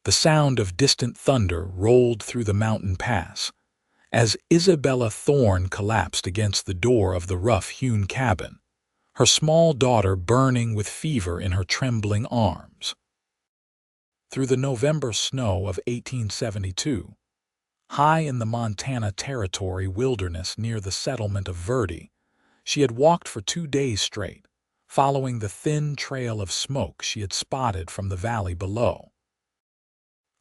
The sound of distant thunder rolled through the mountain pass as Isabella Thorne collapsed against the door of the rough-hewn cabin, her small daughter burning with fever in her trembling arms. Through the November snow of 1872, high in the Montana Territory wilderness near the settlement of Verde, she had walked for 2 days straight, following the thin trail of smoke she had spotted from the valley below.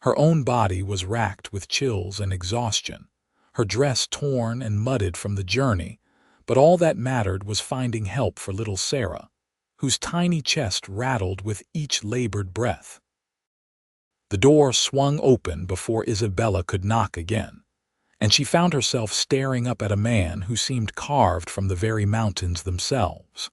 Her own body was racked with chills and exhaustion, her dress torn and mudded from the journey, but all that mattered was finding help for little Sarah, whose tiny chest rattled with each labored breath. The door swung open before Isabella could knock again, and she found herself staring up at a man who seemed carved from the very mountains themselves.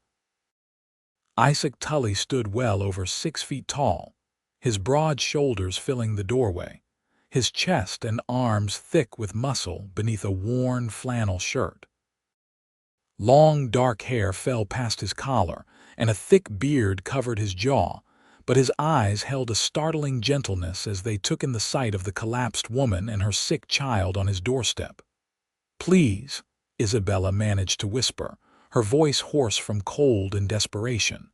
Isaac Tully stood well over 6 feet tall, his broad shoulders filling the doorway, his chest and arms thick with muscle beneath a worn flannel shirt. Long dark hair fell past his collar, and a thick beard covered his jaw, but his eyes held a startling gentleness as they took in the sight of the collapsed woman and her sick child on his doorstep. "Please," Isabella managed to whisper, her voice hoarse from cold and desperation.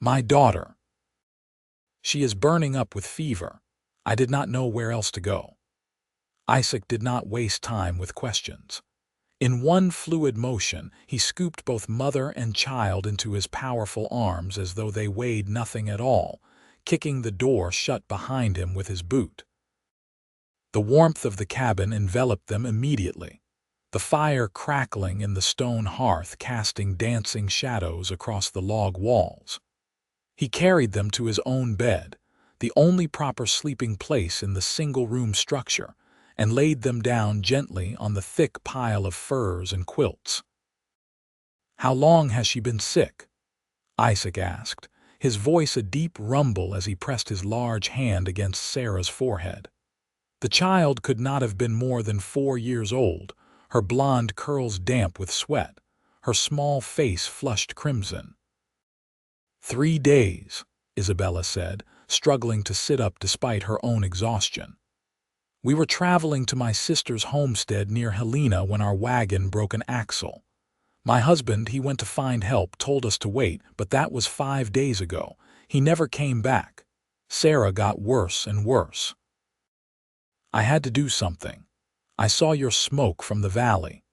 "My daughter. She is burning up with fever. I did not know where else to go." Isaac did not waste time with questions. In one fluid motion, he scooped both mother and child into his powerful arms as though they weighed nothing at all, kicking the door shut behind him with his boot. The warmth of the cabin enveloped them immediately, the fire crackling in the stone hearth casting dancing shadows across the log walls. He carried them to his own bed, the only proper sleeping place in the single-room structure, and laid them down gently on the thick pile of furs and quilts. "How long has she been sick?" Isaac asked, his voice a deep rumble as he pressed his large hand against Sarah's forehead. The child could not have been more than 4 years old, her blonde curls damp with sweat, her small face flushed crimson. 3 days, Isabella said, struggling to sit up despite her own exhaustion. "We were traveling to my sister's homestead near Helena when our wagon broke an axle. My husband, he went to find help, told us to wait, but that was 5 days ago. He never came back. Sarah got worse and worse. I had to do something. I saw your smoke from the valley."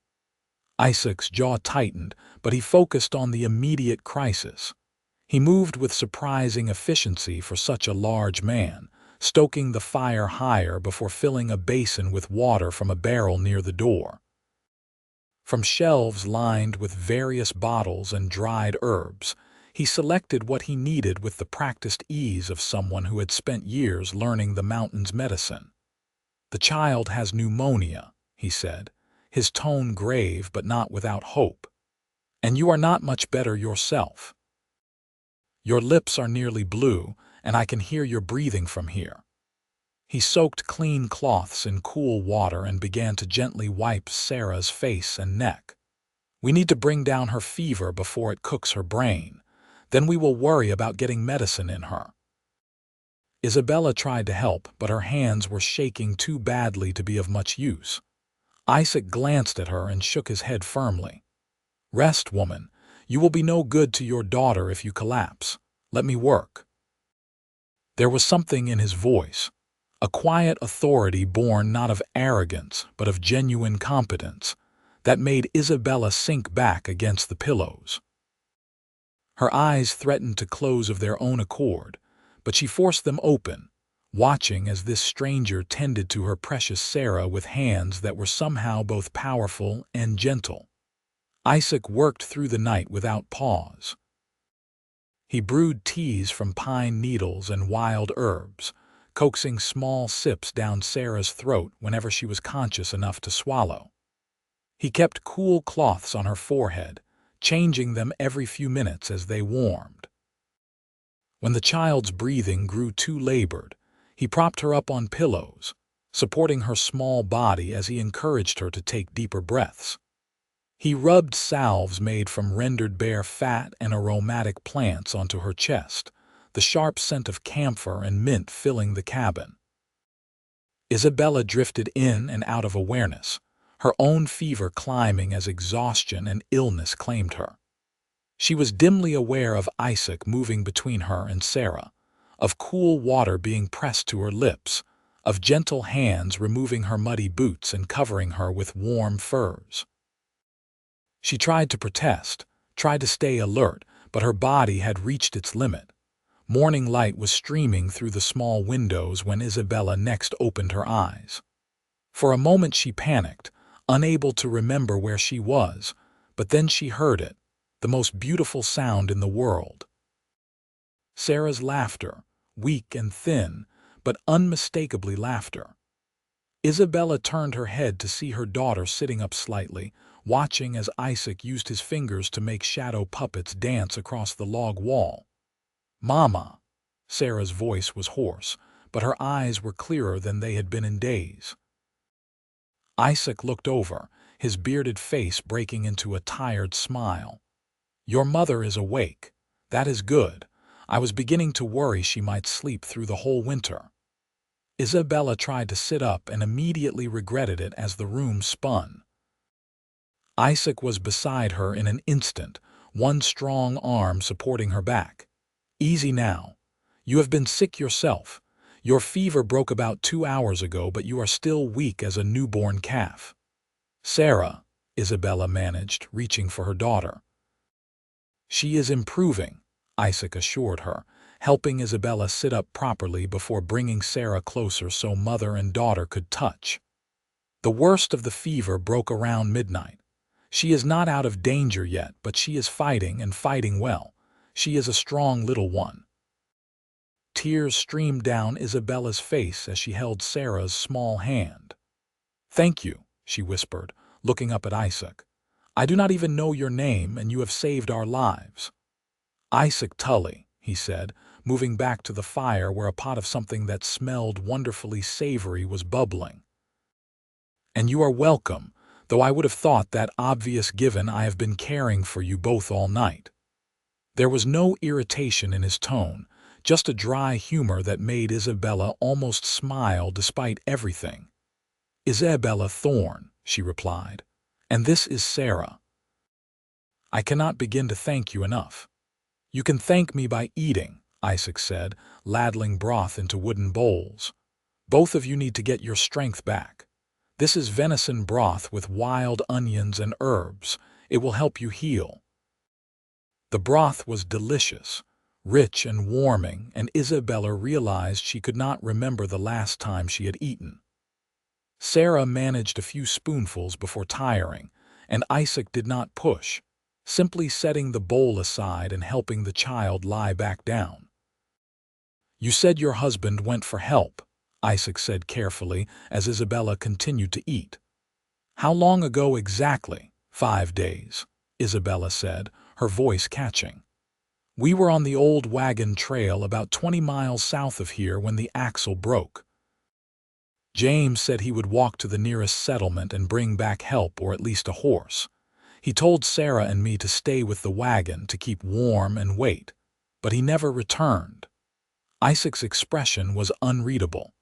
Isaac's jaw tightened, but he focused on the immediate crisis. He moved with surprising efficiency for such a large man, stoking the fire higher before filling a basin with water from a barrel near the door. From shelves lined with various bottles and dried herbs, he selected what he needed with the practiced ease of someone who had spent years learning the mountain's medicine. "The child has pneumonia," he said, his tone grave but not without hope. "And you are not much better yourself. Your lips are nearly blue, and I can hear your breathing from here." He soaked clean cloths in cool water and began to gently wipe Sarah's face and neck. "We need to bring down her fever before it cooks her brain. Then we will worry about getting medicine in her." Isabella tried to help, but her hands were shaking too badly to be of much use. Isaac glanced at her and shook his head firmly. "Rest, woman. You will be no good to your daughter if you collapse. Let me work." There was something in his voice, a quiet authority born not of arrogance but of genuine competence, that made Isabella sink back against the pillows. Her eyes threatened to close of their own accord, but she forced them open, watching as this stranger tended to her precious Sarah with hands that were somehow both powerful and gentle. Isaac worked through the night without pause. He brewed teas from pine needles and wild herbs, coaxing small sips down Sarah's throat whenever she was conscious enough to swallow. He kept cool cloths on her forehead, changing them every few minutes as they warmed. When the child's breathing grew too labored, he propped her up on pillows, supporting her small body as he encouraged her to take deeper breaths. He rubbed salves made from rendered bear fat and aromatic plants onto her chest, the sharp scent of camphor and mint filling the cabin. Isabella drifted in and out of awareness, her own fever climbing as exhaustion and illness claimed her. She was dimly aware of Isaac moving between her and Sarah, of cool water being pressed to her lips, of gentle hands removing her muddy boots and covering her with warm furs. She tried to protest, tried to stay alert, but her body had reached its limit. Morning light was streaming through the small windows when Isabella next opened her eyes. For a moment she panicked, unable to remember where she was, but then she heard it, the most beautiful sound in the world. Sarah's laughter, weak and thin, but unmistakably laughter. Isabella turned her head to see her daughter sitting up slightly, watching as Isaac used his fingers to make shadow puppets dance across the log wall. "Mama!" Sarah's voice was hoarse, but her eyes were clearer than they had been in days. Isaac looked over, his bearded face breaking into a tired smile. "Your mother is awake. That is good. I was beginning to worry she might sleep through the whole winter." Isabella tried to sit up and immediately regretted it as the room spun. Isaac was beside her in an instant, one strong arm supporting her back. "Easy now. You have been sick yourself. Your fever broke about 2 hours ago, but you are still weak as a newborn calf." "Sarah," Isabella managed, reaching for her daughter. "She is improving," Isaac assured her, helping Isabella sit up properly before bringing Sarah closer so mother and daughter could touch. "The worst of the fever broke around midnight. She is not out of danger yet, but she is fighting and fighting well. She is a strong little one." Tears streamed down Isabella's face as she held Sarah's small hand. "Thank you," she whispered, looking up at Isaac. "I do not even know your name, and you have saved our lives." "Isaac Tully," he said, moving back to the fire where a pot of something that smelled wonderfully savory was bubbling. "And you are welcome, though I would have thought that obvious given I have been caring for you both all night." There was no irritation in his tone, just a dry humor that made Isabella almost smile despite everything. "Isabella Thorne," she replied, "and this is Sarah." "I cannot begin to thank you enough." "You can thank me by eating," Isaac said, ladling broth into wooden bowls. "Both of you need to get your strength back. This is venison broth with wild onions and herbs. It will help you heal." The broth was delicious, rich and warming, and Isabella realized she could not remember the last time she had eaten. Sarah managed a few spoonfuls before tiring, and Isaac did not push, simply setting the bowl aside and helping the child lie back down. "You said your husband went for help," Isaac said carefully as Isabella continued to eat. "How long ago exactly?" "5 days," Isabella said, her voice catching. "We were on the old wagon trail about 20 miles south of here when the axle broke. James said he would walk to the nearest settlement and bring back help or at least a horse. He told Sarah and me to stay with the wagon to keep warm and wait, but he never returned." Isaac's expression was unreadable.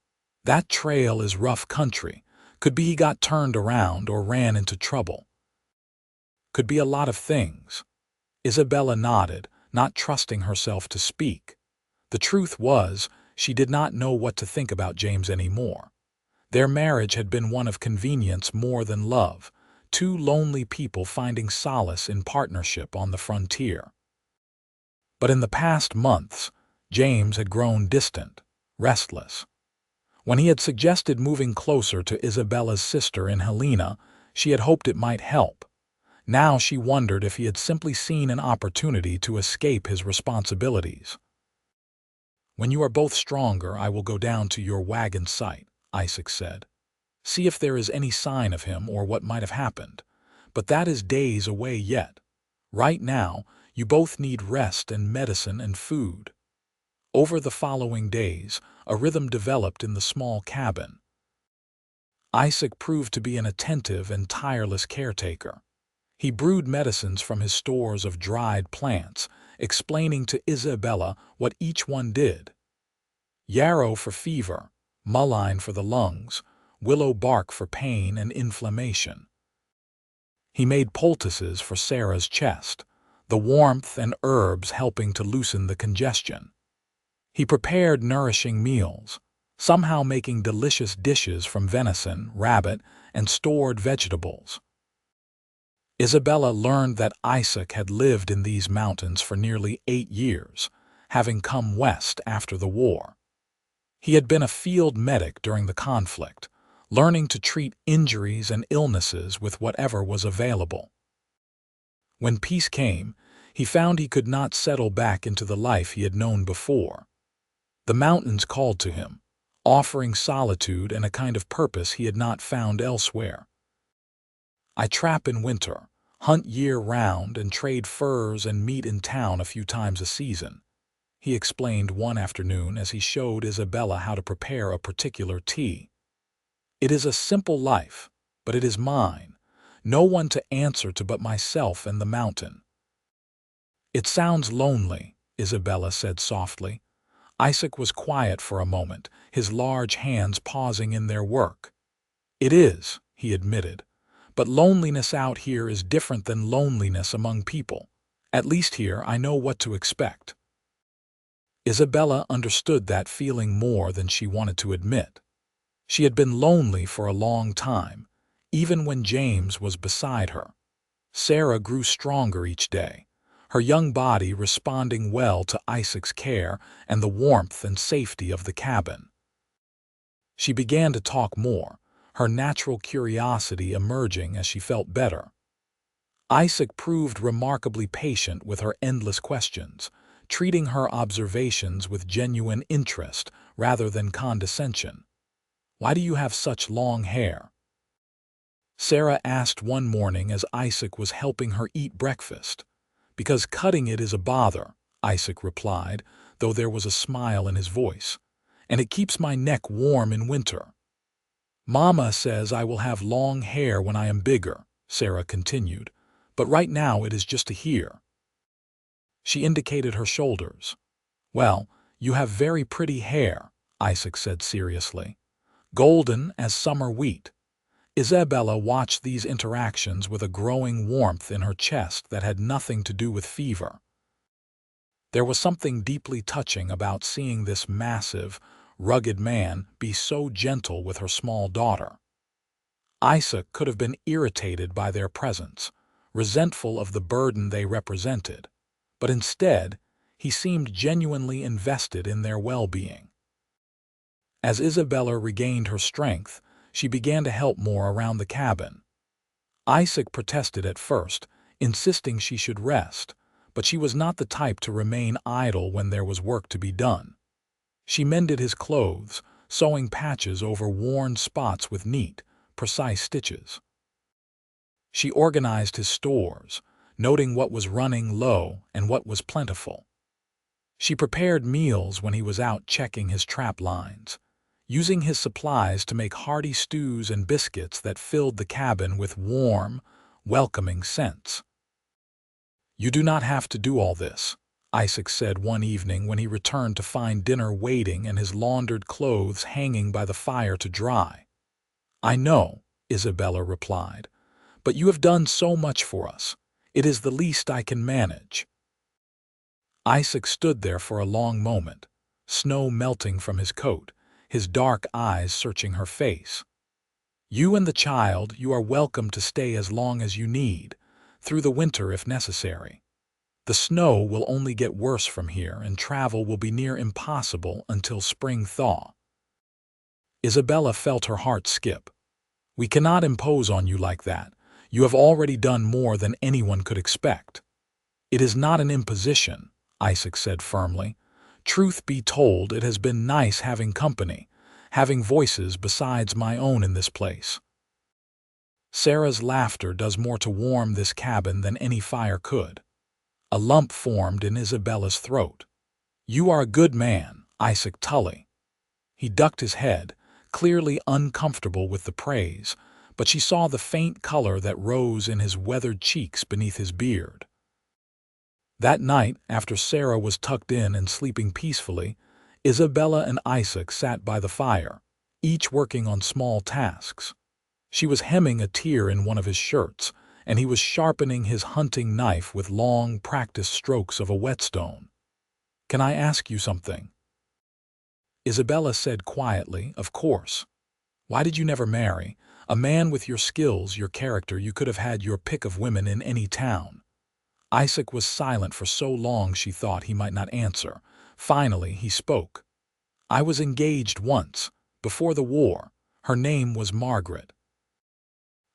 "That trail is rough country. Could be he got turned around or ran into trouble." "Could be a lot of things." Isabella nodded, not trusting herself to speak. The truth was, she did not know what to think about James anymore. Their marriage had been one of convenience more than love, two lonely people finding solace in partnership on the frontier. But in the past months, James had grown distant, restless. When he had suggested moving closer to Isabella's sister in Helena, she had hoped it might help. Now she wondered if he had simply seen an opportunity to escape his responsibilities. "When you are both stronger, I will go down to your wagon site," Isaac said. "See if there is any sign of him or what might have happened. But that is days away yet. Right now, you both need rest and medicine and food." Over the following days, a rhythm developed in the small cabin. Isaac proved to be an attentive and tireless caretaker. He brewed medicines from his stores of dried plants, explaining to Isabella what each one did. Yarrow for fever, mullein for the lungs, willow bark for pain and inflammation. He made poultices for Sarah's chest, the warmth and herbs helping to loosen the congestion. He prepared nourishing meals, somehow making delicious dishes from venison, rabbit, and stored vegetables. Isabella learned that Isaac had lived in these mountains for nearly 8 years, having come west after the war. He had been a field medic during the conflict, learning to treat injuries and illnesses with whatever was available. When peace came, he found he could not settle back into the life he had known before. The mountains called to him, offering solitude and a kind of purpose he had not found elsewhere. "I trap in winter, hunt year-round, and trade furs and meat in town a few times a season," he explained one afternoon as he showed Isabella how to prepare a particular tea. "It is a simple life, but it is mine, no one to answer to but myself and the mountain." "It sounds lonely," Isabella said softly. Isaac was quiet for a moment, his large hands pausing in their work. "It is," he admitted, "but loneliness out here is different than loneliness among people. At least here I know what to expect." Isabella understood that feeling more than she wanted to admit. She had been lonely for a long time, even when James was beside her. Sarah grew stronger each day, her young body responding well to Isaac's care and the warmth and safety of the cabin. She began to talk more, her natural curiosity emerging as she felt better. Isaac proved remarkably patient with her endless questions, treating her observations with genuine interest rather than condescension. "Why do you have such long hair?" Sarah asked one morning as Isaac was helping her eat breakfast. "Because cutting it is a bother," Isaac replied, though there was a smile in his voice, "and it keeps my neck warm in winter." "Mama says I will have long hair when I am bigger," Sarah continued, "but right now it is just a hair." She indicated her shoulders. "Well, you have very pretty hair," Isaac said seriously. "Golden as summer wheat." Isabella watched these interactions with a growing warmth in her chest that had nothing to do with fever. There was something deeply touching about seeing this massive, rugged man be so gentle with her small daughter. Isaac could have been irritated by their presence, resentful of the burden they represented, but instead, he seemed genuinely invested in their well-being. As Isabella regained her strength, she began to help more around the cabin. Isaac protested at first, insisting she should rest, but she was not the type to remain idle when there was work to be done. She mended his clothes, sewing patches over worn spots with neat, precise stitches. She organized his stores, noting what was running low and what was plentiful. She prepared meals when he was out checking his trap lines, using his supplies to make hearty stews and biscuits that filled the cabin with warm, welcoming scents. "You do not have to do all this," Isaac said one evening when he returned to find dinner waiting and his laundered clothes hanging by the fire to dry. "I know," Isabella replied, "but you have done so much for us. It is the least I can manage." Isaac stood there for a long moment, snow melting from his coat, his dark eyes searching her face. "You and the child, you are welcome to stay as long as you need, through the winter if necessary. The snow will only get worse from here and travel will be near impossible until spring thaw." Isabella felt her heart skip. "We cannot impose on you like that. You have already done more than anyone could expect." "It is not an imposition," Isaac said firmly. "Truth be told, it has been nice having company, having voices besides my own in this place. Sarah's laughter does more to warm this cabin than any fire could." A lump formed in Isabella's throat. "You are a good man, Isaac Tully." He ducked his head, clearly uncomfortable with the praise, but she saw the faint color that rose in his weathered cheeks beneath his beard. That night, after Sarah was tucked in and sleeping peacefully, Isabella and Isaac sat by the fire, each working on small tasks. She was hemming a tear in one of his shirts, and he was sharpening his hunting knife with long, practiced strokes of a whetstone. "Can I ask you something?" Isabella said quietly, "Of course. Why did you never marry? A man with your skills, your character, you could have had your pick of women in any town." Isaac was silent for so long she thought he might not answer. Finally, he spoke. "I was engaged once, before the war. Her name was Margaret.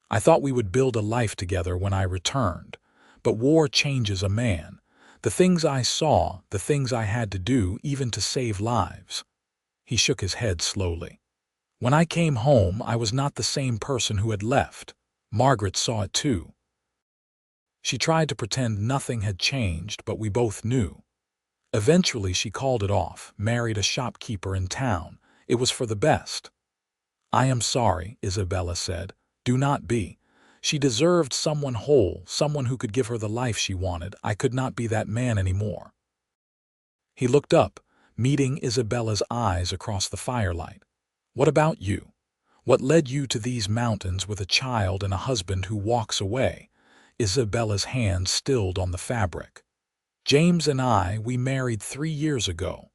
I thought we would build a life together when I returned. But war changes a man. The things I saw, the things I had to do, even to save lives." He shook his head slowly. "When I came home, I was not the same person who had left. Margaret saw it too. She tried to pretend nothing had changed, but we both knew. Eventually she called it off, married a shopkeeper in town. It was for the best." "I am sorry," Isabella said. "Do not be. She deserved someone whole, someone who could give her the life she wanted. I could not be that man anymore." He looked up, meeting Isabella's eyes across the firelight. "What about you? What led you to these mountains with a child and a husband who walks away?" Isabella's hand stilled on the fabric. "James and I, we married 3 years ago.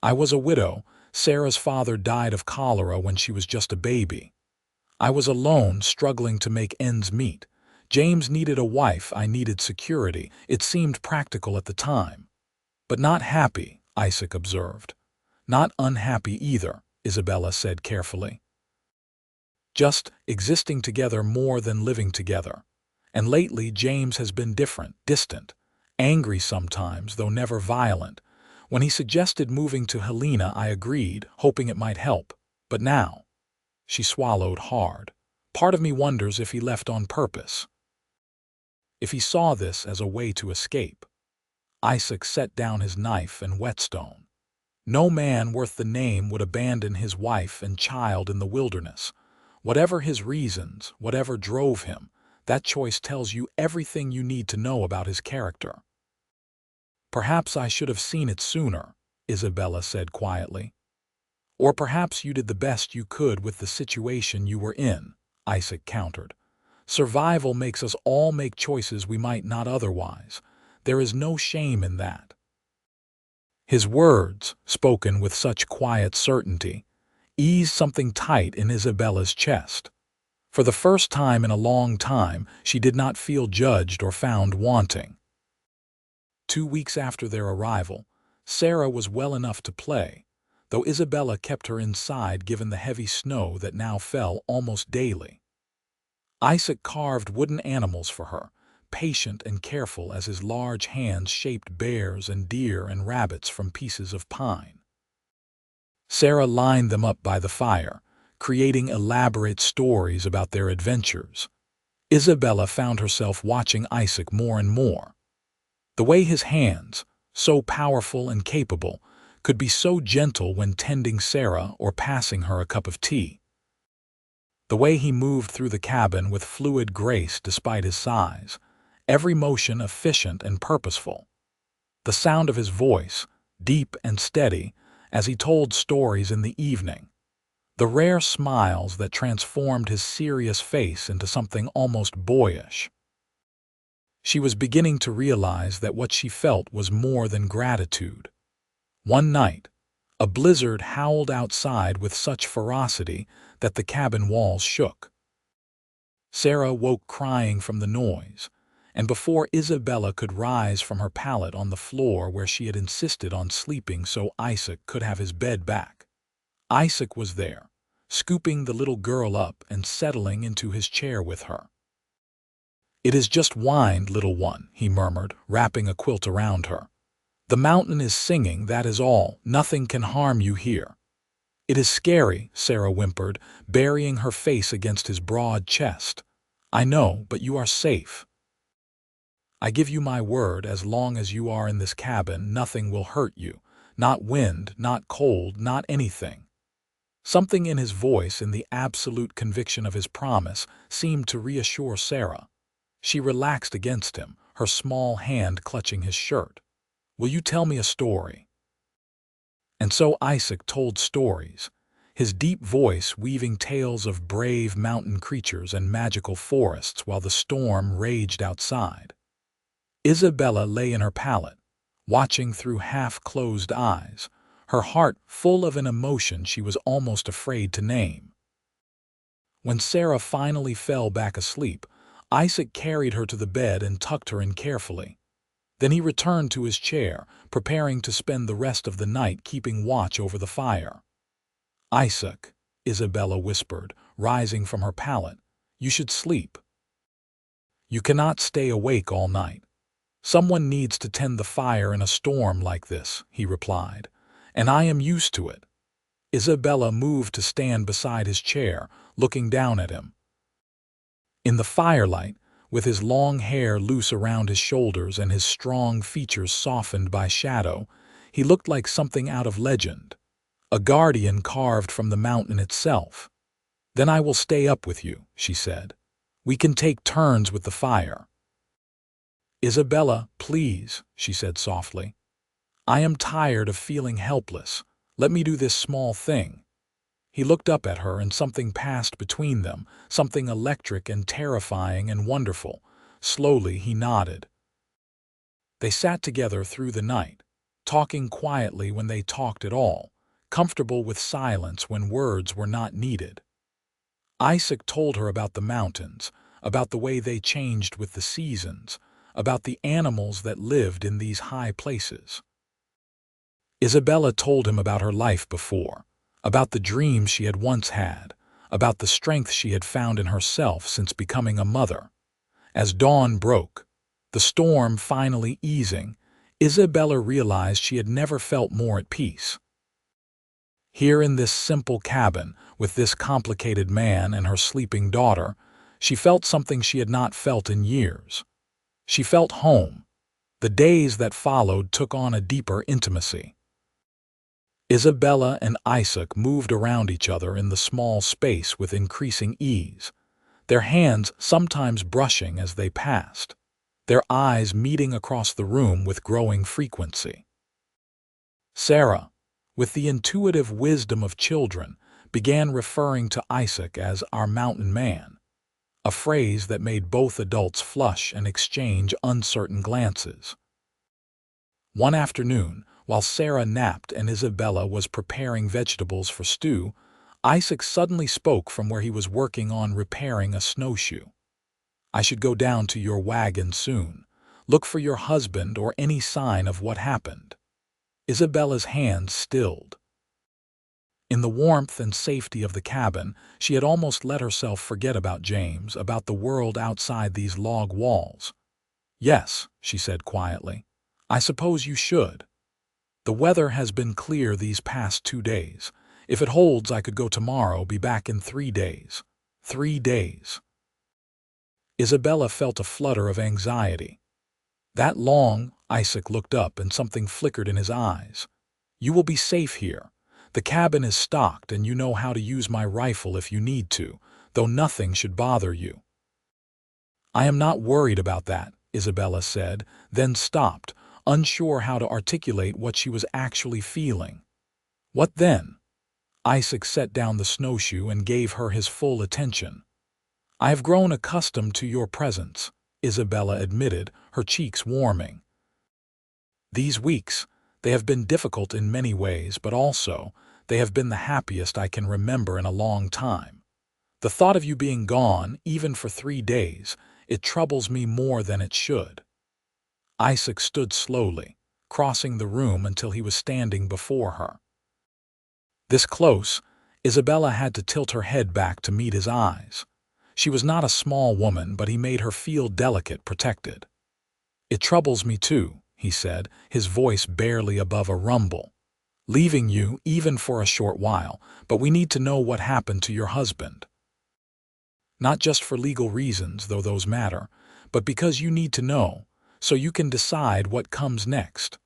I was a widow. Sarah's father died of cholera when she was just a baby. I was alone, struggling to make ends meet. James needed a wife, I needed security. It seemed practical at the time. But not happy," Isaac observed. "Not unhappy either," Isabella said carefully. "Just existing together more than living together. And lately James has been different, distant, angry sometimes, though never violent. When he suggested moving to Helena, I agreed, hoping it might help. But now—" She swallowed hard. "Part of me wonders if he left on purpose. If he saw this as a way to escape." Isaac set down his knife and whetstone. "No man worth the name would abandon his wife and child in the wilderness. Whatever his reasons, whatever drove him, that choice tells you everything you need to know about his character." "Perhaps I should have seen it sooner," Isabella said quietly. "Or perhaps you did the best you could with the situation you were in," Isaac countered. "Survival makes us all make choices we might not otherwise. There is no shame in that." His words, spoken with such quiet certainty, eased something tight in Isabella's chest. For the first time in a long time, she did not feel judged or found wanting. 2 weeks after their arrival, Sarah was well enough to play, though Isabella kept her inside given the heavy snow that now fell almost daily. Isaac carved wooden animals for her, patient and careful as his large hands shaped bears and deer and rabbits from pieces of pine. Sarah lined them up by the fire, creating elaborate stories about their adventures. Isabella found herself watching Isaac more and more. The way his hands, so powerful and capable, could be so gentle when tending Sarah or passing her a cup of tea. The way he moved through the cabin with fluid grace despite his size, every motion efficient and purposeful. The sound of his voice, deep and steady, as he told stories in the evening. The rare smiles that transformed his serious face into something almost boyish. She was beginning to realize that what she felt was more than gratitude. One night, a blizzard howled outside with such ferocity that the cabin walls shook. Sarah woke crying from the noise, and before Isabella could rise from her pallet on the floor where she had insisted on sleeping so Isaac could have his bed back, Isaac was there, scooping the little girl up and settling into his chair with her. "It is just whined, little one," he murmured, wrapping a quilt around her. "The mountain is singing, that is all. Nothing can harm you here." "It is scary," Sarah whimpered, burying her face against his broad chest. "I know, but you are safe. I give you my word, as long as you are in this cabin, nothing will hurt you. Not wind, not cold, not anything." Something in his voice, in the absolute conviction of his promise, seemed to reassure Sarah. She relaxed against him, her small hand clutching his shirt. "Will you tell me a story?" And so Isaac told stories. his deep voice weaving tales of brave mountain creatures and magical forests while the storm raged outside. Isabella lay in her pallet, watching through half-closed eyes, her heart full of an emotion she was almost afraid to name. When Sarah finally fell back asleep, Isaac carried her to the bed and tucked her in carefully. Then he returned to his chair, preparing to spend the rest of the night keeping watch over the fire. "Isaac," Isabella whispered, rising from her pallet, "you should sleep. You cannot stay awake all night." "Someone needs to tend the fire in a storm like this," he replied, "and I am used to it." Isabella moved to stand beside his chair, looking down at him. In the firelight, with his long hair loose around his shoulders and his strong features softened by shadow, he looked like something out of legend, a guardian carved from the mountain itself. "Then I will stay up with you," she said. "We can take turns with the fire." "Isabella, please," she said softly. "I am tired of feeling helpless. Let me do this small thing." He looked up at her and something passed between them, something electric and terrifying and wonderful. Slowly he nodded. They sat together through the night, talking quietly when they talked at all, comfortable with silence when words were not needed. Isaac told her about the mountains, about the way they changed with the seasons, about the animals that lived in these high places. Isabella told him about her life before, about the dreams she had once had, about the strength she had found in herself since becoming a mother. As dawn broke, the storm finally easing, Isabella realized she had never felt more at peace. Here in this simple cabin, with this complicated man and her sleeping daughter, she felt something she had not felt in years. She felt home. The days that followed took on a deeper intimacy. Isabella and Isaac moved around each other in the small space with increasing ease, their hands sometimes brushing as they passed, their eyes meeting across the room with growing frequency. Sarah, with the intuitive wisdom of children, began referring to Isaac as our mountain man, a phrase that made both adults flush and exchange uncertain glances. One afternoon, while Sarah napped and Isabella was preparing vegetables for stew, Isaac suddenly spoke from where he was working on repairing a snowshoe. "I should go down to your wagon soon. Look for your husband or any sign of what happened." Isabella's hands stilled. In the warmth and safety of the cabin, she had almost let herself forget about James, about the world outside these log walls. "Yes," she said quietly, "I suppose you should. The weather has been clear these past 2 days. If it holds, I could go tomorrow, be back in 3 days. 3 days." Isabella felt a flutter of anxiety. "That long?" Isaac looked up and something flickered in his eyes. "You will be safe here. The cabin is stocked and you know how to use my rifle if you need to, though nothing should bother you." "I am not worried about that," Isabella said, then stopped, unsure how to articulate what she was actually feeling. "What then?" Isaac set down the snowshoe and gave her his full attention. "I have grown accustomed to your presence," Isabella admitted, her cheeks warming. "These weeks, they have been difficult in many ways, but also, they have been the happiest I can remember in a long time. The thought of you being gone, even for 3 days, it troubles me more than it should." Isaac stood slowly, crossing the room until he was standing before her. This close, Isabella had to tilt her head back to meet his eyes. She was not a small woman, but he made her feel delicate, protected. "It troubles me too," he said, his voice barely above a rumble. "Leaving you, even for a short while, but we need to know what happened to your husband. Not just for legal reasons, though those matter, but because you need to know, so you can decide what comes next."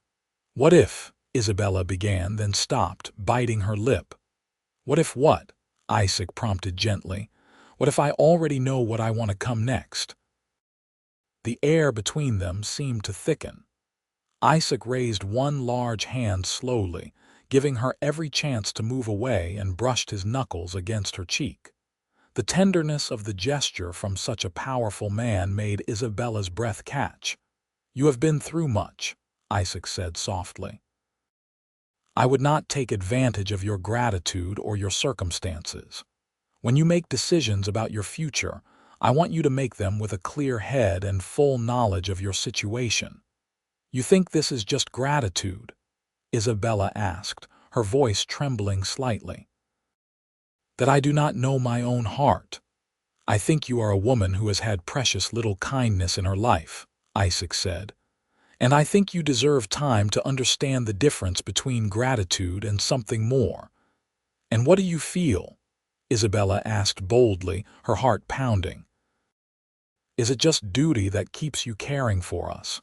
"What if," Isabella began, then stopped, biting her lip. "What if what?" Isaac prompted gently. "What if I already know what I want to come next?" The air between them seemed to thicken. Isaac raised one large hand slowly, giving her every chance to move away, and brushed his knuckles against her cheek. The tenderness of the gesture from such a powerful man made Isabella's breath catch. "You have been through much," Isaac said softly. "I would not take advantage of your gratitude or your circumstances. When you make decisions about your future, I want you to make them with a clear head and full knowledge of your situation." "You think this is just gratitude?" Isabella asked, her voice trembling slightly. "That I do not know my own heart. I think you are a woman who has had precious little kindness in her life," Isaac said. "And I think you deserve time to understand the difference between gratitude and something more." "And what do you feel?" Isabella asked boldly, her heart pounding. "Is it just duty that keeps you caring for us?"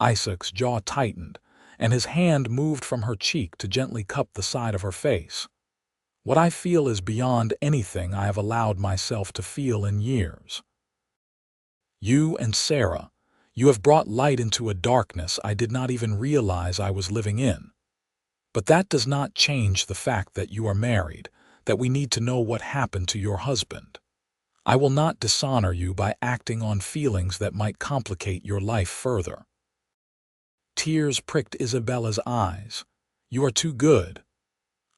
Isaac's jaw tightened, and his hand moved from her cheek to gently cup the side of her face. "What I feel is beyond anything I have allowed myself to feel in years. You and Sarah, you have brought light into a darkness I did not even realize I was living in. But that does not change the fact that you are married, that we need to know what happened to your husband. I will not dishonor you by acting on feelings that might complicate your life further." Tears pricked Isabella's eyes. "You are too good."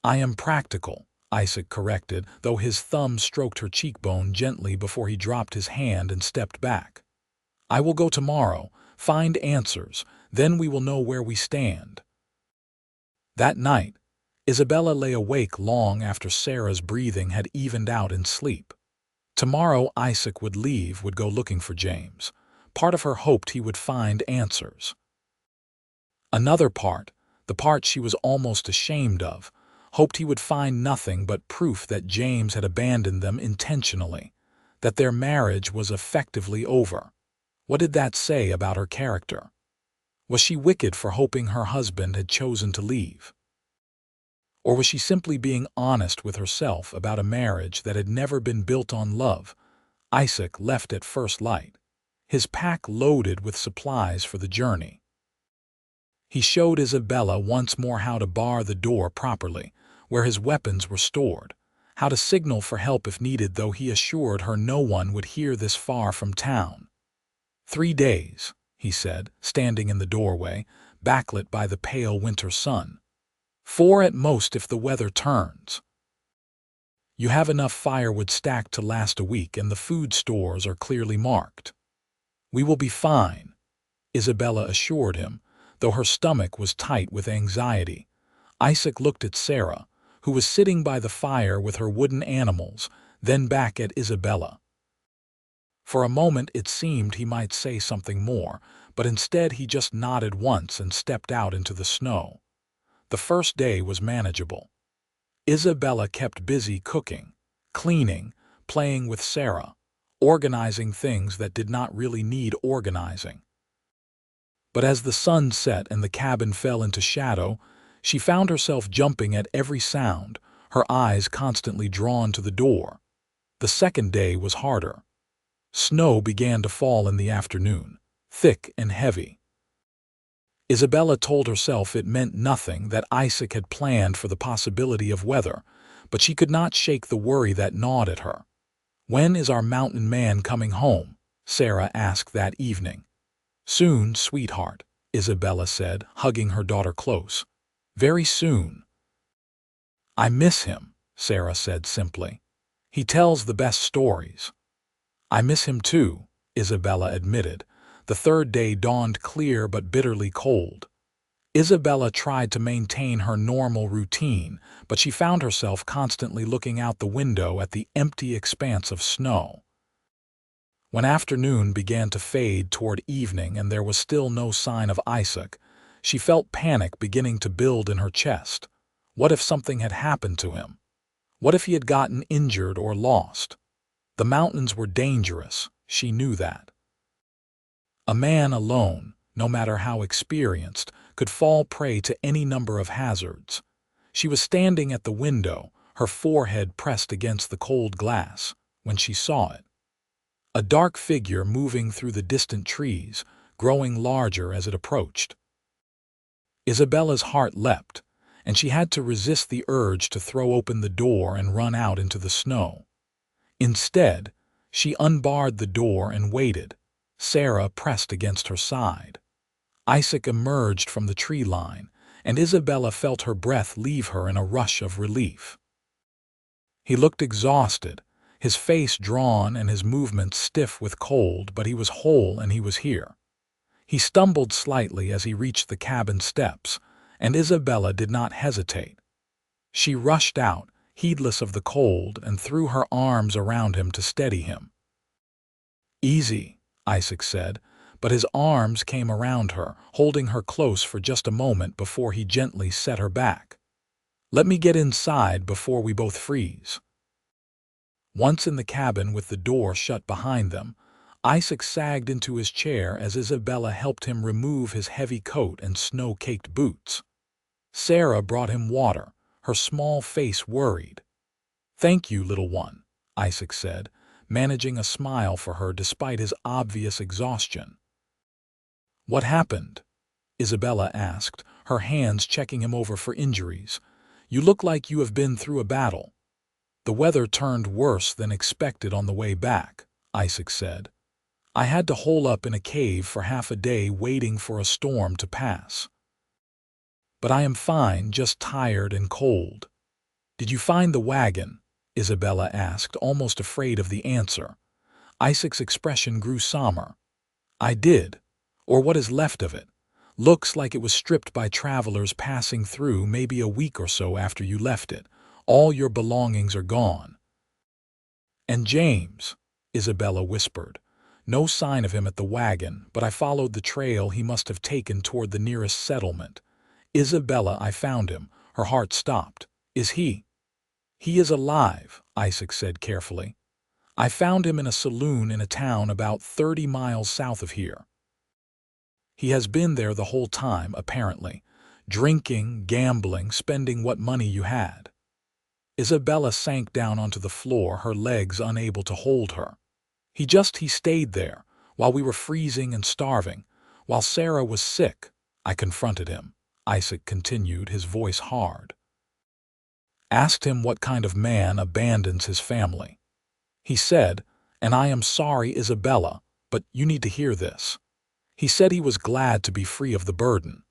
"I am practical," Isaac corrected, though his thumb stroked her cheekbone gently before he dropped his hand and stepped back. "I will go tomorrow, find answers, then we will know where we stand." That night, Isabella lay awake long after Sarah's breathing had evened out in sleep. Tomorrow Isaac would leave, would go looking for James. Part of her hoped he would find answers. Another part, the part she was almost ashamed of, hoped he would find nothing but proof that James had abandoned them intentionally, that their marriage was effectively over. What did that say about her character? Was she wicked for hoping her husband had chosen to leave? Or was she simply being honest with herself about a marriage that had never been built on love? Isaac left at first light, his pack loaded with supplies for the journey. He showed Isabella once more how to bar the door properly, where his weapons were stored, how to signal for help if needed, though he assured her no one would hear this far from town. 3 days, he said, standing in the doorway, backlit by the pale winter sun. 4 at most if the weather turns. You have enough firewood stacked to last a week, and the food stores are clearly marked. We will be fine, Isabella assured him, though her stomach was tight with anxiety. Isaac looked at Sarah, who was sitting by the fire with her wooden animals, then back at Isabella. For a moment it seemed he might say something more, but instead he just nodded once and stepped out into the snow. The first day was manageable. Isabella kept busy cooking, cleaning, playing with Sarah, organizing things that did not really need organizing. But as the sun set and the cabin fell into shadow, she found herself jumping at every sound, her eyes constantly drawn to the door. The second day was harder. Snow began to fall in the afternoon, thick and heavy. Isabella told herself it meant nothing that Isaac had planned for the possibility of weather, but she could not shake the worry that gnawed at her. "When is our mountain man coming home?" Sarah asked that evening. "Soon, sweetheart," Isabella said, hugging her daughter close. "Very soon." "I miss him," Sarah said simply. "He tells the best stories." "I miss him too," Isabella admitted. The third day dawned clear but bitterly cold. Isabella tried to maintain her normal routine, but she found herself constantly looking out the window at the empty expanse of snow. When afternoon began to fade toward evening and there was still no sign of Isaac, she felt panic beginning to build in her chest. What if something had happened to him? What if he had gotten injured or lost? The mountains were dangerous, she knew that. A man alone, no matter how experienced, could fall prey to any number of hazards. She was standing at the window, her forehead pressed against the cold glass, when she saw it. A dark figure moving through the distant trees, growing larger as it approached. Isabella's heart leapt, and she had to resist the urge to throw open the door and run out into the snow. Instead, she unbarred the door and waited, Sarah pressed against her side. Isaac emerged from the tree line, and Isabella felt her breath leave her in a rush of relief. He looked exhausted, his face drawn and his movements stiff with cold, but he was whole and he was here. He stumbled slightly as he reached the cabin steps, and Isabella did not hesitate. She rushed out, heedless of the cold, and threw her arms around him to steady him. "Easy," Isaac said, but his arms came around her, holding her close for just a moment before he gently set her back. "Let me get inside before we both freeze." Once in the cabin with the door shut behind them, Isaac sagged into his chair as Isabella helped him remove his heavy coat and snow-caked boots. Sarah brought him water, her small face worried. "Thank you, little one," Isaac said, managing a smile for her despite his obvious exhaustion. "What happened?" Isabella asked, her hands checking him over for injuries. "You look like you have been through a battle." "The weather turned worse than expected on the way back," Isaac said. "I had to hole up in a cave for half a day waiting for a storm to pass. But I am fine, just tired and cold." "Did you find the wagon?" Isabella asked, almost afraid of the answer. Isaac's expression grew somber. "I did, or what is left of it. Looks like it was stripped by travelers passing through maybe a week or so after you left it. All your belongings are gone." "And James," Isabella whispered. "No sign of him at the wagon, but I followed the trail he must have taken toward the nearest settlement. Isabella, I found him." Her heart stopped. "Is he?" "He is alive," Isaac said carefully. "I found him in a saloon in a town about 30 miles south of here. He has been there the whole time, apparently, drinking, gambling, spending what money you had." Isabella sank down onto the floor, her legs unable to hold her. He stayed there, while we were freezing and starving, while Sarah was sick. I confronted him," Isaac continued, his voice hard. "Asked him what kind of man abandons his family. He said, and I am sorry, Isabella, but you need to hear this. He said he was glad to be free of the burden,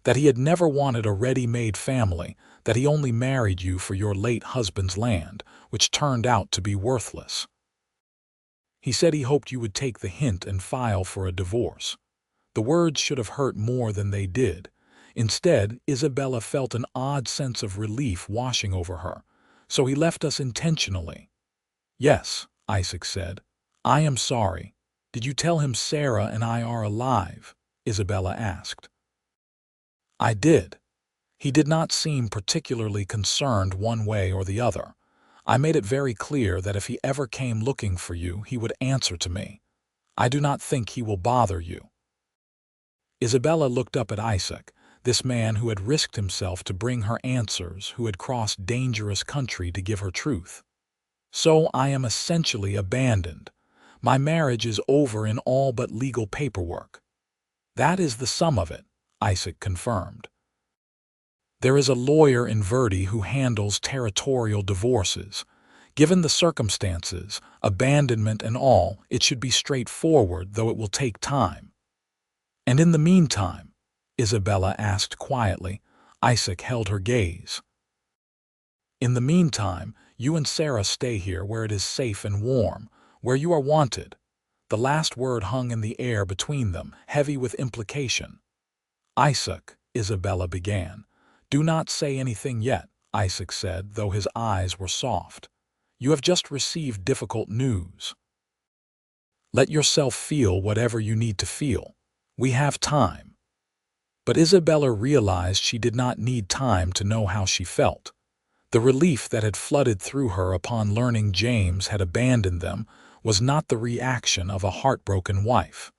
that he had never wanted a ready-made family, that he only married you for your late husband's land, which turned out to be worthless. He said he hoped you would take the hint and file for a divorce." The words should have hurt more than they did. Instead, Isabella felt an odd sense of relief washing over her. "So he left us intentionally?" "Yes," Isaac said. "I am sorry. Did you tell him Sarah and I are alive?" Isabella asked. "I did. He did not seem particularly concerned one way or the other. I made it very clear that if he ever came looking for you, he would answer to me. I do not think he will bother you." Isabella looked up at Isaac, this man who had risked himself to bring her answers, who had crossed dangerous country to give her truth. "So I am essentially abandoned. My marriage is over in all but legal paperwork." "That is the sum of it," Isaac confirmed. "There is a lawyer in Verdi who handles territorial divorces. Given the circumstances, abandonment and all, it should be straightforward, though it will take time." "And in the meantime?" Isabella asked quietly. Isaac held her gaze. "In the meantime, you and Sarah stay here where it is safe and warm, where you are wanted." The last word hung in the air between them, heavy with implication. "Isaac," Isabella began. "Do not say anything yet," Isaac said, though his eyes were soft. "You have just received difficult news. Let yourself feel whatever you need to feel. We have time." But Isabella realized she did not need time to know how she felt. The relief that had flooded through her upon learning James had abandoned them was not the reaction of a heartbroken wife.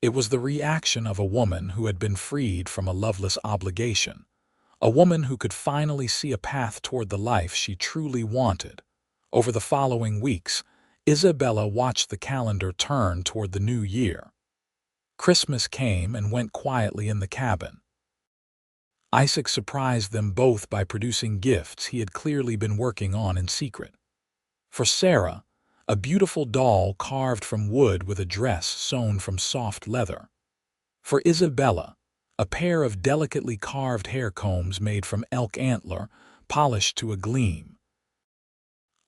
It was the reaction of a woman who had been freed from a loveless obligation, a woman who could finally see a path toward the life she truly wanted. Over the following weeks, Isabella watched the calendar turn toward the new year. Christmas came and went quietly in the cabin. Isaac surprised them both by producing gifts he had clearly been working on in secret. For Sarah, a beautiful doll carved from wood with a dress sewn from soft leather. For Isabella, a pair of delicately carved hair combs made from elk antler, polished to a gleam.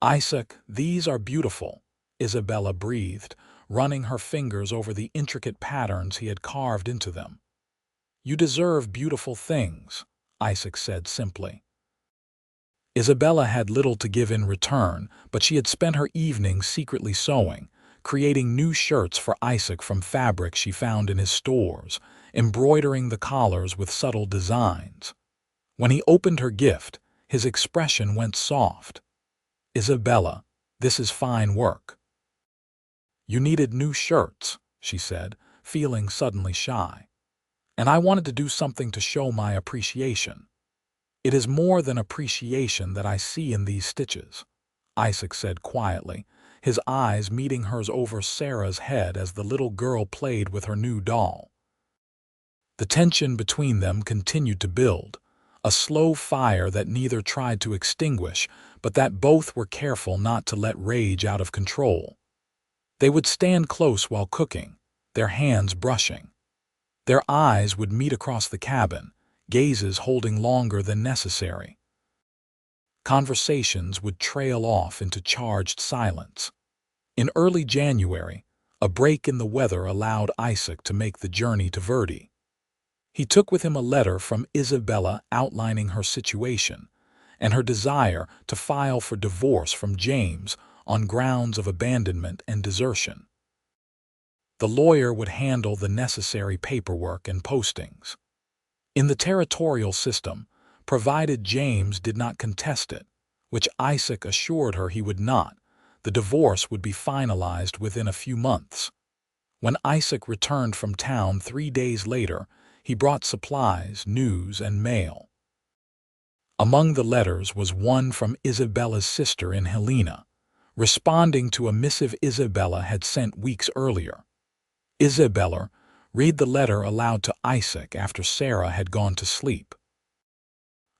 "Isaac, these are beautiful," Isabella breathed, running her fingers over the intricate patterns he had carved into them. "You deserve beautiful things," Isaac said simply. Isabella had little to give in return, but she had spent her evenings secretly sewing, creating new shirts for Isaac from fabric she found in his stores, embroidering the collars with subtle designs. When he opened her gift, his expression went soft. "Isabella, this is fine work." "You needed new shirts," she said, feeling suddenly shy. "And I wanted to do something to show my appreciation." "It is more than appreciation that I see in these stitches," Isaac said quietly, his eyes meeting hers over Sarah's head as the little girl played with her new doll. The tension between them continued to build, a slow fire that neither tried to extinguish, but that both were careful not to let rage out of control. They would stand close while cooking, their hands brushing. Their eyes would meet across the cabin, gazes holding longer than necessary. Conversations would trail off into charged silence. In early January, a break in the weather allowed Isaac to make the journey to Verdi. He took with him a letter from Isabella outlining her situation and her desire to file for divorce from James on grounds of abandonment and desertion. The lawyer would handle the necessary paperwork and postings. In the territorial system, provided James did not contest it, which Isaac assured her he would not, the divorce would be finalized within a few months. When Isaac returned from town 3 days later, he brought supplies, news, and mail. Among the letters was one from Isabella's sister in Helena, responding to a missive Isabella had sent weeks earlier. "Isabella, read the letter aloud to Isaac after Sarah had gone to sleep."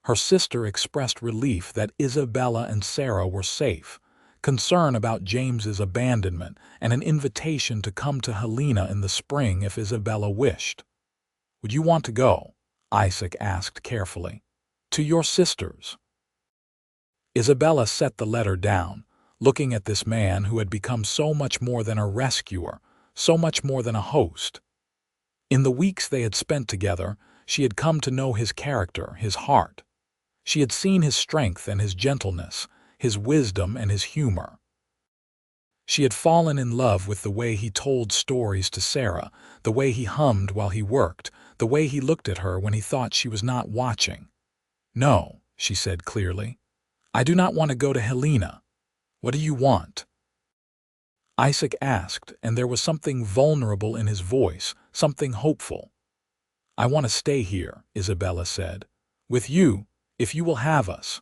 Her sister expressed relief that Isabella and Sarah were safe, concern about James's abandonment, and an invitation to come to Helena in the spring if Isabella wished. "Would you want to go?" Isaac asked carefully. "To your sister's." Isabella set the letter down, looking at this man who had become so much more than a rescuer, so much more than a host. In the weeks they had spent together, she had come to know his character, his heart. She had seen his strength and his gentleness, his wisdom and his humor. She had fallen in love with the way he told stories to Sarah, the way he hummed while he worked, the way he looked at her when he thought she was not watching. "No," she said clearly. "I do not want to go to Helena. What do you want?" Isaac asked, and there was something vulnerable in his voice, something hopeful. "I want to stay here," Isabella said. "With you, if you will have us."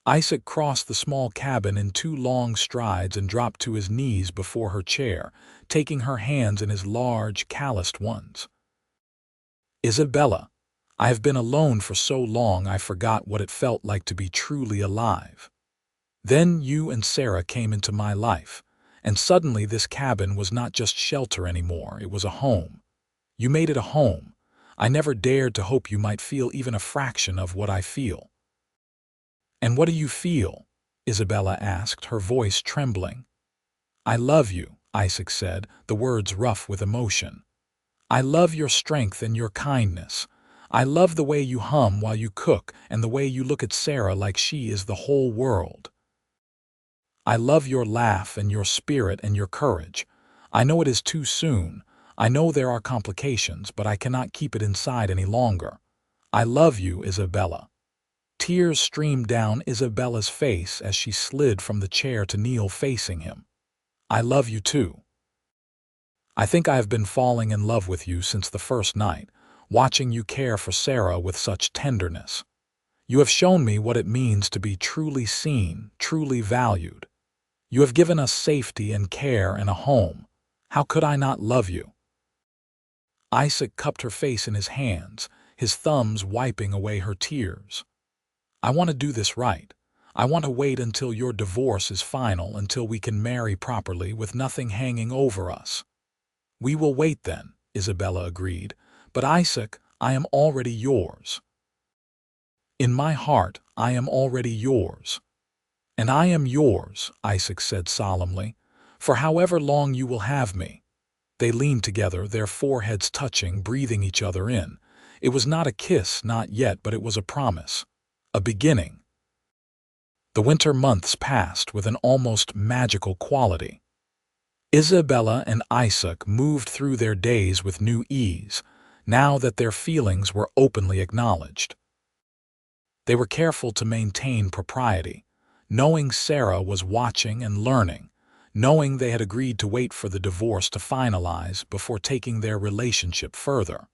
Isaac crossed the small cabin in 2 long strides and dropped to his knees before her chair, taking her hands in his large, calloused ones. "Isabella, I have been alone for so long I forgot what it felt like to be truly alive. Then you and Sarah came into my life, and suddenly this cabin was not just shelter anymore, it was a home. You made it a home. I never dared to hope you might feel even a fraction of what I feel." "And what do you feel?" Isabella asked, her voice trembling. "I love you," Isaac said, the words rough with emotion. "I love your strength and your kindness. I love the way you hum while you cook and the way you look at Sarah like she is the whole world. I love your laugh and your spirit and your courage. I know it is too soon. I know there are complications, but I cannot keep it inside any longer. I love you, Isabella." Tears streamed down Isabella's face as she slid from the chair to kneel facing him. "I love you too. I think I have been falling in love with you since the first night, watching you care for Sarah with such tenderness. You have shown me what it means to be truly seen, truly valued. You have given us safety and care and a home. How could I not love you?" Isaac cupped her face in his hands, his thumbs wiping away her tears. "I want to do this right. I want to wait until your divorce is final, until we can marry properly with nothing hanging over us." "We will wait then," Isabella agreed. "But Isaac, I am already yours. In my heart, I am already yours." "And I am yours," Isaac said solemnly, "for however long you will have me." They leaned together, their foreheads touching, breathing each other in. It was not a kiss, not yet, but it was a promise. A beginning. The winter months passed with an almost magical quality. Isabella and Isaac moved through their days with new ease, now that their feelings were openly acknowledged. They were careful to maintain propriety, knowing Sarah was watching and learning, knowing they had agreed to wait for the divorce to finalize before taking their relationship further.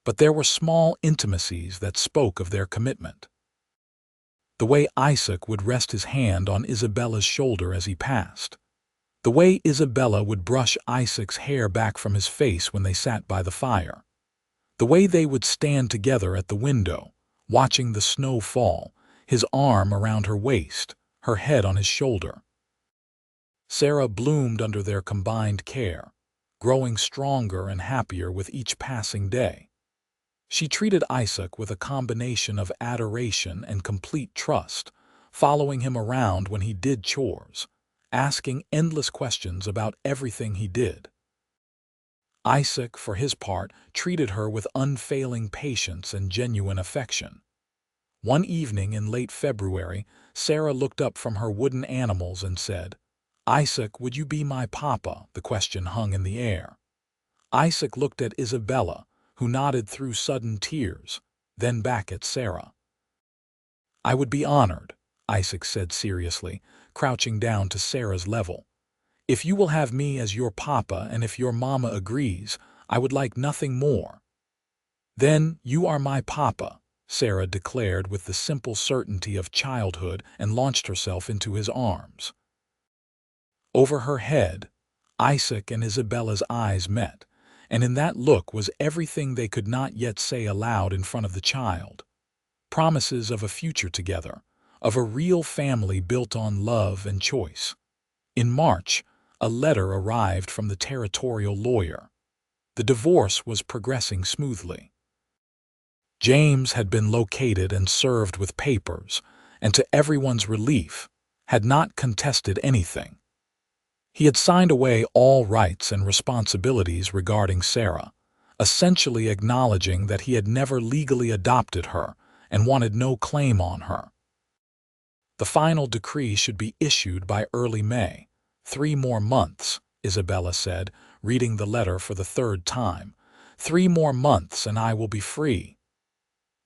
But there were small intimacies that spoke of their commitment. The way Isaac would rest his hand on Isabella's shoulder as he passed. The way Isabella would brush Isaac's hair back from his face when they sat by the fire. The way they would stand together at the window, watching the snow fall, his arm around her waist, her head on his shoulder. Sarah bloomed under their combined care, growing stronger and happier with each passing day. She treated Isaac with a combination of adoration and complete trust, following him around when he did chores, asking endless questions about everything he did. Isaac, for his part, treated her with unfailing patience and genuine affection. One evening in late February, Sarah looked up from her wooden animals and said, "Isaac, would you be my papa?" The question hung in the air. Isaac looked at Isabella, who nodded through sudden tears, then back at Sarah. "I would be honored," Isaac said seriously, crouching down to Sarah's level. "If you will have me as your papa and if your mama agrees, I would like nothing more." "Then you are my papa," Sarah declared with the simple certainty of childhood and launched herself into his arms. Over her head, Isaac and Isabella's eyes met, and in that look was everything they could not yet say aloud in front of the child. Promises of a future together, of a real family built on love and choice. In March, a letter arrived from the territorial lawyer. The divorce was progressing smoothly. James had been located and served with papers, and to everyone's relief, had not contested anything. He had signed away all rights and responsibilities regarding Sarah, essentially acknowledging that he had never legally adopted her and wanted no claim on her. The final decree should be issued by early May. 3 more months, Isabella said, reading the letter for the 3rd time. 3 more months and I will be free.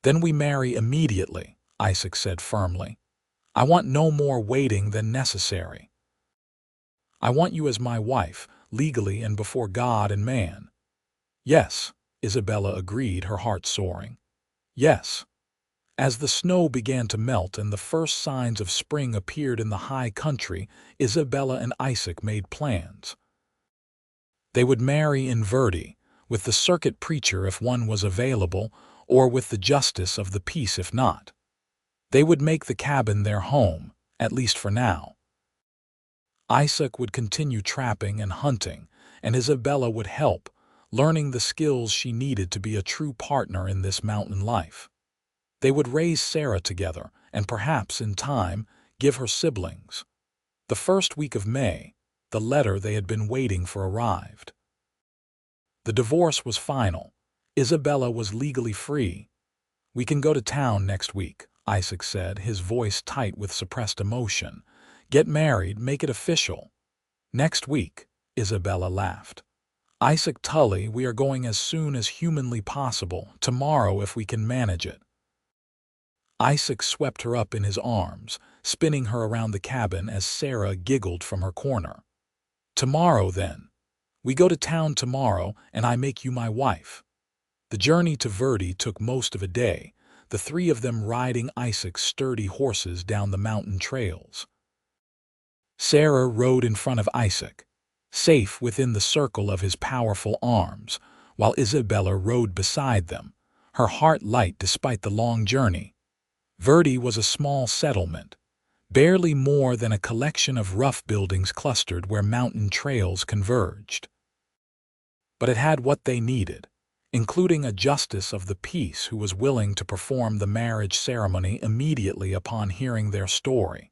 "Then we marry immediately," Isaac said firmly. "I want no more waiting than necessary. I want you as my wife, legally and before God and man." "Yes," Isabella agreed, her heart soaring. "Yes." As the snow began to melt and the first signs of spring appeared in the high country, Isabella and Isaac made plans. They would marry in Verdi, with the circuit preacher if one was available, or with the justice of the peace if not. They would make the cabin their home, at least for now. Isaac would continue trapping and hunting, and Isabella would help, learning the skills she needed to be a true partner in this mountain life. They would raise Sarah together, and perhaps, in time, give her siblings. The first week of May, the letter they had been waiting for arrived. The divorce was final. Isabella was legally free. "We can go to town next week," Isaac said, his voice tight with suppressed emotion. "Get married, make it official." "Next week," Isabella laughed. "Isaac Tully, we are going as soon as humanly possible, tomorrow if we can manage it." Isaac swept her up in his arms, spinning her around the cabin as Sarah giggled from her corner. "Tomorrow, then. We go to town tomorrow, and I make you my wife." The journey to Verdi took most of a day, the 3 of them riding Isaac's sturdy horses down the mountain trails. Sarah rode in front of Isaac, safe within the circle of his powerful arms, while Isabella rode beside them, her heart light despite the long journey. Verdi was a small settlement, barely more than a collection of rough buildings clustered where mountain trails converged. But it had what they needed, including a justice of the peace who was willing to perform the marriage ceremony immediately upon hearing their story.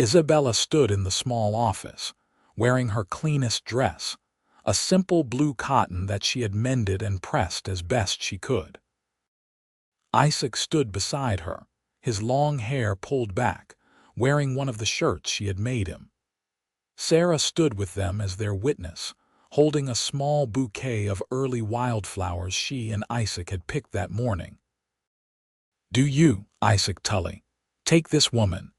Isabella stood in the small office, wearing her cleanest dress, a simple blue cotton that she had mended and pressed as best she could. Isaac stood beside her, his long hair pulled back, wearing one of the shirts she had made him. Sarah stood with them as their witness, holding a small bouquet of early wildflowers she and Isaac had picked that morning. "Do you, Isaac Tully, take this woman,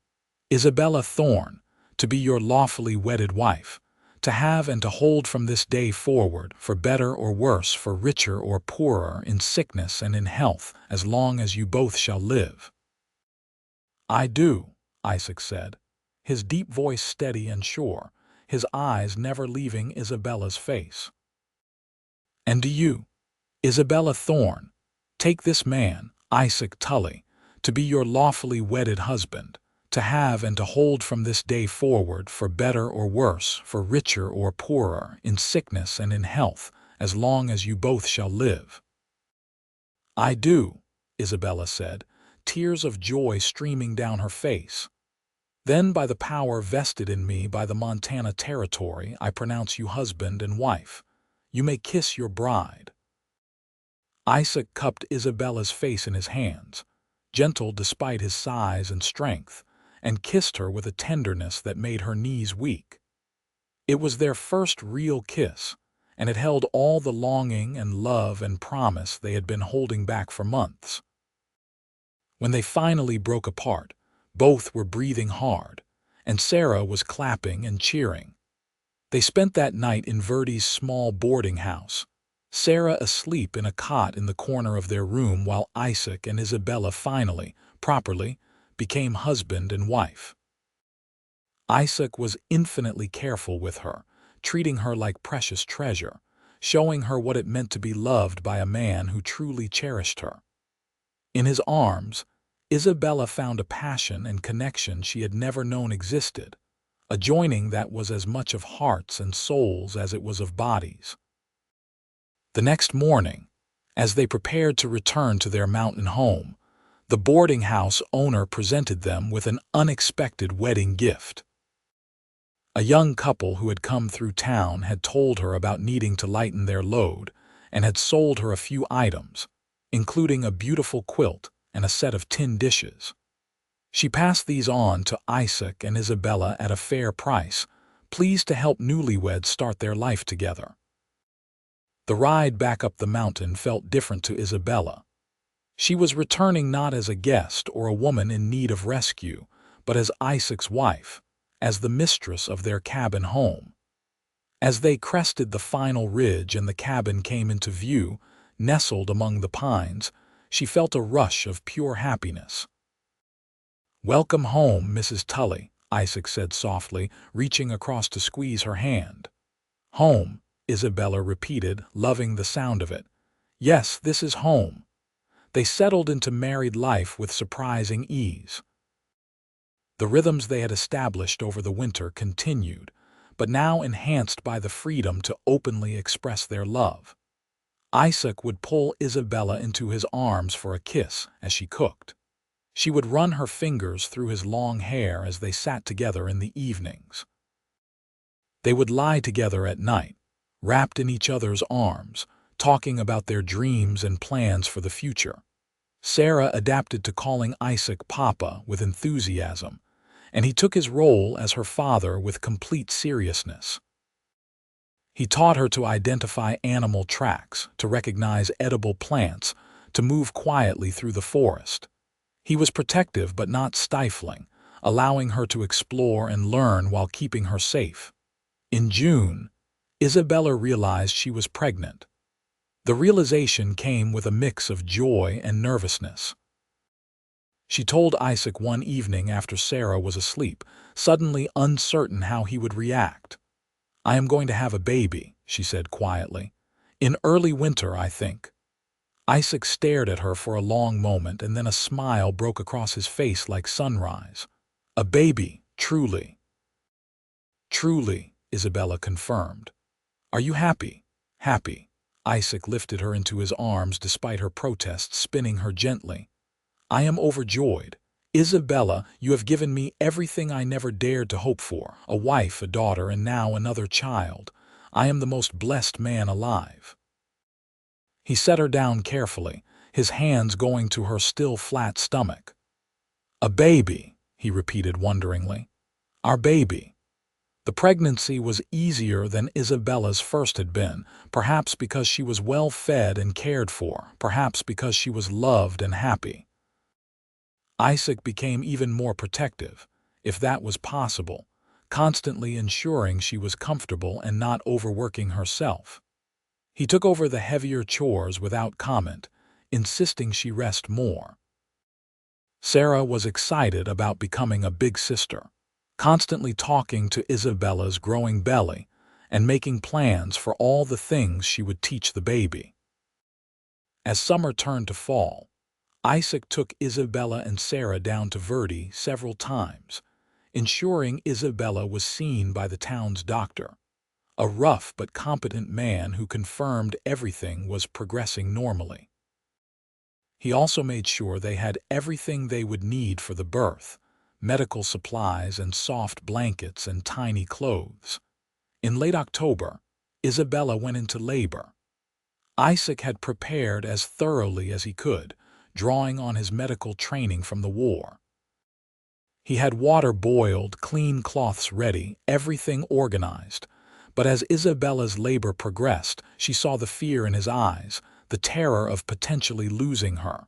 Isabella Thorne, to be your lawfully wedded wife, to have and to hold from this day forward, for better or worse, for richer or poorer, in sickness and in health, as long as you both shall live?" "I do," Isaac said, his deep voice steady and sure, his eyes never leaving Isabella's face. "And do you, Isabella Thorne, take this man, Isaac Tully, to be your lawfully wedded husband, to have and to hold from this day forward, for better or worse, for richer or poorer, in sickness and in health, as long as you both shall live?" "I do," Isabella said, tears of joy streaming down her face. "Then, by the power vested in me by the Montana Territory, I pronounce you husband and wife. You may kiss your bride." Isaac cupped Isabella's face in his hands, gentle despite his size and strength, and kissed her with a tenderness that made her knees weak. It was their first real kiss, and it held all the longing and love and promise they had been holding back for months. When they finally broke apart, both were breathing hard, and Sarah was clapping and cheering. They spent that night in Verdi's small boarding house, Sarah asleep in a cot in the corner of their room, while Isaac and Isabella finally, properly, became husband and wife. Isaac was infinitely careful with her, treating her like precious treasure, showing her what it meant to be loved by a man who truly cherished her. In his arms, Isabella found a passion and connection she had never known existed, a joining that was as much of hearts and souls as it was of bodies. The next morning, as they prepared to return to their mountain home, the boarding house owner presented them with an unexpected wedding gift. A young couple who had come through town had told her about needing to lighten their load and had sold her a few items, including a beautiful quilt and a set of tin dishes. She passed these on to Isaac and Isabella at a fair price, pleased to help newlyweds start their life together. The ride back up the mountain felt different to Isabella. She was returning not as a guest or a woman in need of rescue, but as Isaac's wife, as the mistress of their cabin home. As they crested the final ridge and the cabin came into view, nestled among the pines, she felt a rush of pure happiness. "Welcome home, Mrs. Tully," Isaac said softly, reaching across to squeeze her hand. "Home," Isabella repeated, loving the sound of it. "Yes, this is home." They settled into married life with surprising ease. The rhythms they had established over the winter continued, but now enhanced by the freedom to openly express their love. Isaac would pull Isabella into his arms for a kiss as she cooked. She would run her fingers through his long hair as they sat together in the evenings. They would lie together at night, wrapped in each other's arms, talking about their dreams and plans for the future. Sarah adapted to calling Isaac Papa with enthusiasm, and he took his role as her father with complete seriousness. He taught her to identify animal tracks, to recognize edible plants, to move quietly through the forest. He was protective but not stifling, allowing her to explore and learn while keeping her safe. In June, Isabella realized she was pregnant. The realization came with a mix of joy and nervousness. She told Isaac one evening after Sarah was asleep, suddenly uncertain how he would react. "I am going to have a baby," she said quietly. "In early winter, I think." Isaac stared at her for a long moment, and then a smile broke across his face like sunrise. "A baby, truly." "Truly," Isabella confirmed. "Are you happy?" "Happy." Isaac lifted her into his arms despite her protests, spinning her gently. "I am overjoyed. Isabella, you have given me everything I never dared to hope for, a wife, a daughter, and now another child. I am the most blessed man alive." He set her down carefully, his hands going to her still flat stomach. "A baby," he repeated wonderingly. "Our baby." The pregnancy was easier than Isabella's first had been, perhaps because she was well fed and cared for, perhaps because she was loved and happy. Isaac became even more protective, if that was possible, constantly ensuring she was comfortable and not overworking herself. He took over the heavier chores without comment, insisting she rest more. Sarah was excited about becoming a big sister, constantly talking to Isabella's growing belly and making plans for all the things she would teach the baby. As summer turned to fall, Isaac took Isabella and Sarah down to Verdi several times, ensuring Isabella was seen by the town's doctor, a rough but competent man who confirmed everything was progressing normally. He also made sure they had everything they would need for the birth, medical supplies and soft blankets and tiny clothes. In late October, Isabella went into labor. Isaac had prepared as thoroughly as he could, drawing on his medical training from the war. He had water boiled, clean cloths ready, everything organized. But as Isabella's labor progressed, she saw the fear in his eyes, the terror of potentially losing her.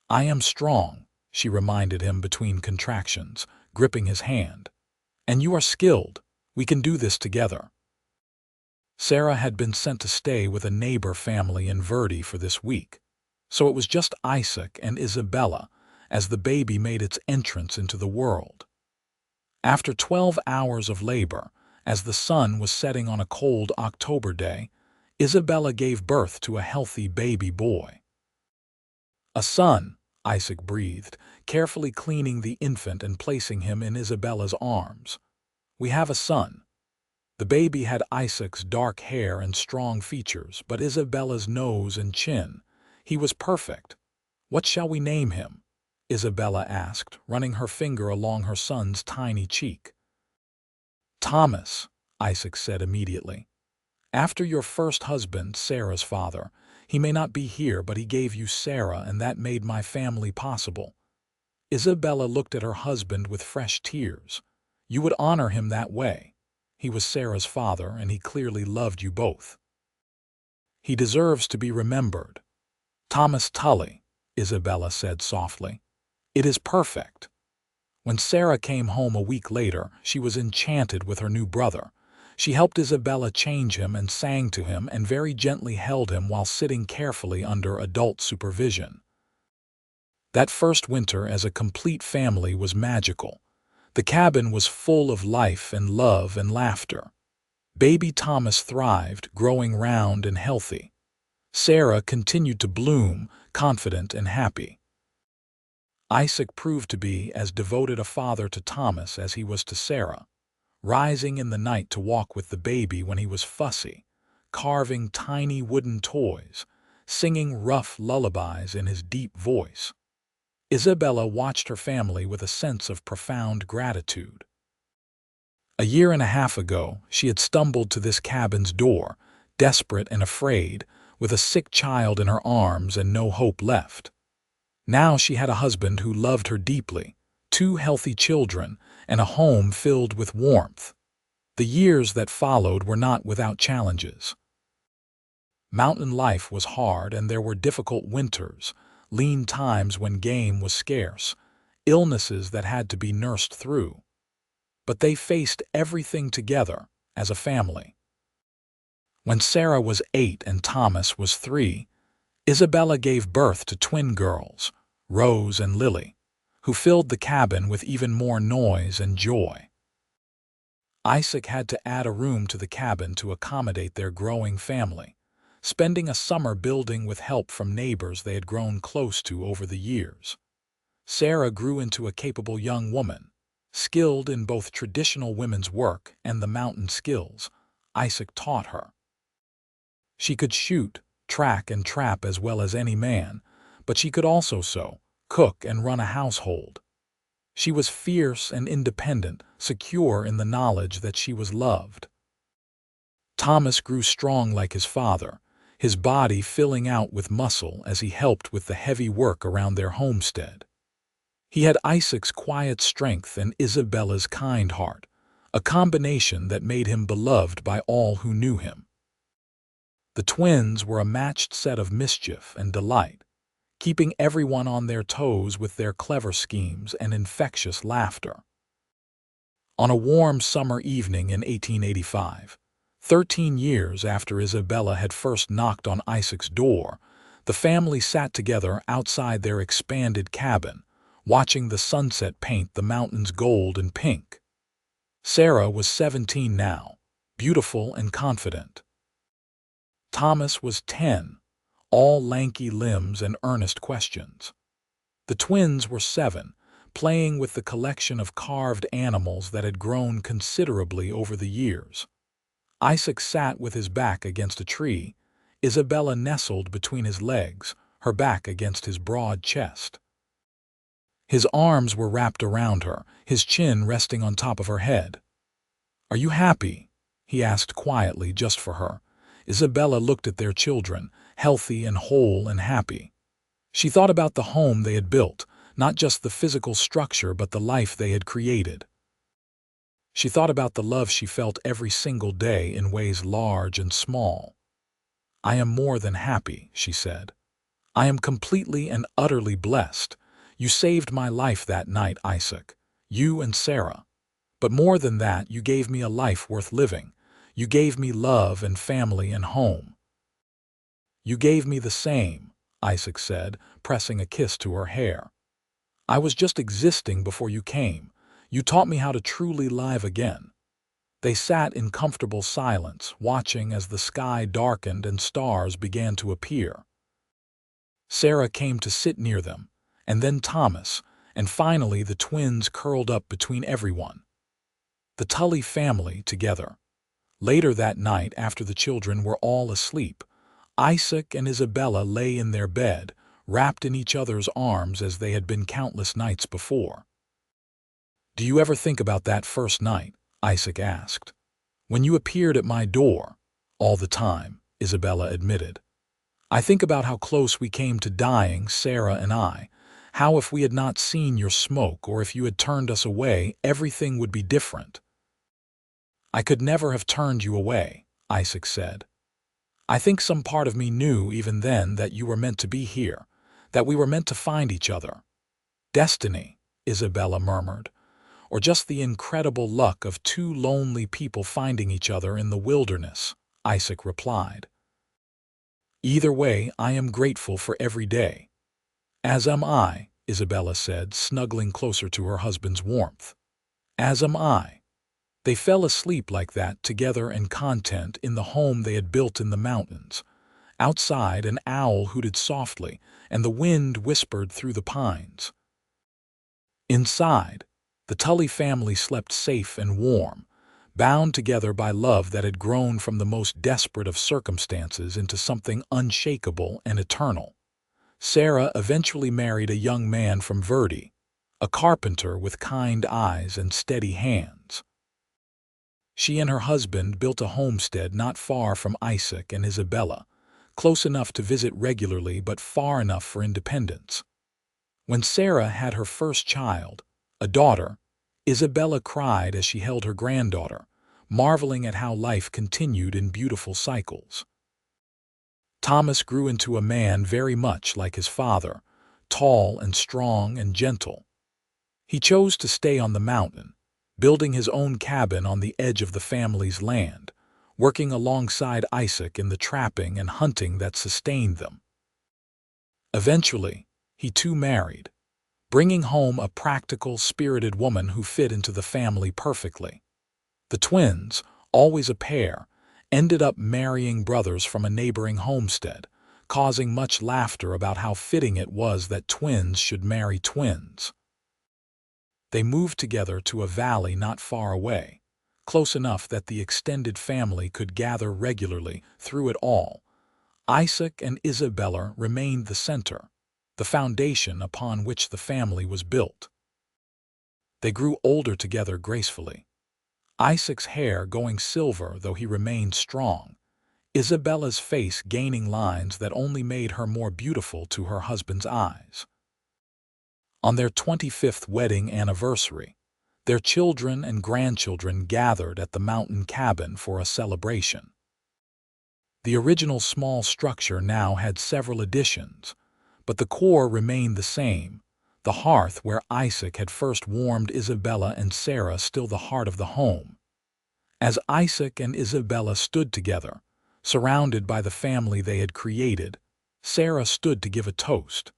"I am strong," she reminded him between contractions, gripping his hand. "And you are skilled. We can do this together." Sarah had been sent to stay with a neighbor family in Verdi for this week, so it was just Isaac and Isabella as the baby made its entrance into the world. After 12 hours of labor, as the sun was setting on a cold October day, Isabella gave birth to a healthy baby boy. "A son," Isaac breathed, carefully cleaning the infant and placing him in Isabella's arms. "We have a son." The baby had Isaac's dark hair and strong features, but Isabella's nose and chin. He was perfect. "What shall we name him?" Isabella asked, running her finger along her son's tiny cheek. "Thomas," Isaac said immediately. "After your first husband, Sarah's father. He may not be here, but he gave you Sarah, and that made my family possible." Isabella looked at her husband with fresh tears. "You would honor him that way. He was Sarah's father, and he clearly loved you both. He deserves to be remembered." "Thomas Tully," Isabella said softly. "It is perfect." When Sarah came home a week later, she was enchanted with her new brother. She helped Isabella change him and sang to him and very gently held him while sitting carefully under adult supervision. That first winter as a complete family was magical. The cabin was full of life and love and laughter. Baby Thomas thrived, growing round and healthy. Sarah continued to bloom, confident and happy. Isaac proved to be as devoted a father to Thomas as he was to Sarah, rising in the night to walk with the baby when he was fussy, carving tiny wooden toys, singing rough lullabies in his deep voice. Isabella watched her family with a sense of profound gratitude. A year and a half ago, she had stumbled to this cabin's door, desperate and afraid, with a sick child in her arms and no hope left. Now she had a husband who loved her deeply, 2 healthy children, and a home filled with warmth. The years that followed were not without challenges. Mountain life was hard, and there were difficult winters, lean times when game was scarce, illnesses that had to be nursed through. But they faced everything together as a family. When Sarah was 8 and Thomas was 3, Isabella gave birth to twin girls, Rose and Lily, who filled the cabin with even more noise and joy. Isaac had to add a room to the cabin to accommodate their growing family, spending a summer building with help from neighbors they had grown close to over the years. Sarah grew into a capable young woman, skilled in both traditional women's work and the mountain skills Isaac taught her. She could shoot, track, and trap as well as any man, but she could also sew, cook, and run a household. She was fierce and independent, secure in the knowledge that she was loved. Thomas grew strong like his father, his body filling out with muscle as he helped with the heavy work around their homestead. He had Isaac's quiet strength and Isabella's kind heart, a combination that made him beloved by all who knew him. The twins were a matched set of mischief and delight, keeping everyone on their toes with their clever schemes and infectious laughter. On a warm summer evening in 1885, 13 years after Isabella had first knocked on Isaac's door, the family sat together outside their expanded cabin, watching the sunset paint the mountains gold and pink. Sarah was 17 now, beautiful and confident. Thomas was 10, all lanky limbs and earnest questions. The twins were 7, playing with the collection of carved animals that had grown considerably over the years. Isaac sat with his back against a tree, Isabella nestled between his legs, her back against his broad chest. His arms were wrapped around her, his chin resting on top of her head. "Are you happy?" he asked quietly just for her. Isabella looked at their children, healthy and whole and happy. She thought about the home they had built, not just the physical structure but the life they had created. She thought about the love she felt every single day in ways large and small. "I am more than happy," she said. "I am completely and utterly blessed. You saved my life that night, Isaac, you and Sarah. But more than that, you gave me a life worth living. You gave me love and family and home." "You gave me the same," Isaac said, pressing a kiss to her hair. "I was just existing before you came. You taught me how to truly live again." They sat in comfortable silence, watching as the sky darkened and stars began to appear. Sarah came to sit near them, and then Thomas, and finally the twins curled up between everyone. The Tully family together. Later that night, after the children were all asleep, Isaac and Isabella lay in their bed, wrapped in each other's arms as they had been countless nights before. "Do you ever think about that first night?" Isaac asked. "When you appeared at my door?" "All the time," Isabella admitted. "I think about how close we came to dying, Sarah and I, how if we had not seen your smoke or if you had turned us away, everything would be different." "I could never have turned you away," Isaac said. "I think some part of me knew even then that you were meant to be here, that we were meant to find each other." "Destiny," Isabella murmured. "Or just the incredible luck of two lonely people finding each other in the wilderness," Isaac replied. "Either way, I am grateful for every day." "As am I," Isabella said, snuggling closer to her husband's warmth. "As am I." They fell asleep like that, together and content, in the home they had built in the mountains. Outside, an owl hooted softly, and the wind whispered through the pines. Inside, the Tully family slept safe and warm, bound together by love that had grown from the most desperate of circumstances into something unshakable and eternal. Sarah eventually married a young man from Verdi, a carpenter with kind eyes and steady hands. She and her husband built a homestead not far from Isaac and Isabella, close enough to visit regularly but far enough for independence. When Sarah had her first child, a daughter, Isabella cried as she held her granddaughter, marveling at how life continued in beautiful cycles. Thomas grew into a man very much like his father, tall and strong and gentle. He chose to stay on the mountain, building his own cabin on the edge of the family's land, working alongside Isaac in the trapping and hunting that sustained them. Eventually, he too married, bringing home a practical, spirited woman who fit into the family perfectly. The twins, always a pair, ended up marrying brothers from a neighboring homestead, causing much laughter about how fitting it was that twins should marry twins. They moved together to a valley not far away, close enough that the extended family could gather regularly. Through it all, Isaac and Isabella remained the center, the foundation upon which the family was built. They grew older together gracefully, Isaac's hair going silver though he remained strong, Isabella's face gaining lines that only made her more beautiful to her husband's eyes. On their 25th wedding anniversary, their children and grandchildren gathered at the mountain cabin for a celebration. The original small structure now had several additions, but the core remained the same, the hearth where Isaac had first warmed Isabella and Sarah still the heart of the home. As Isaac and Isabella stood together, surrounded by the family they had created, Sarah stood to give a toast.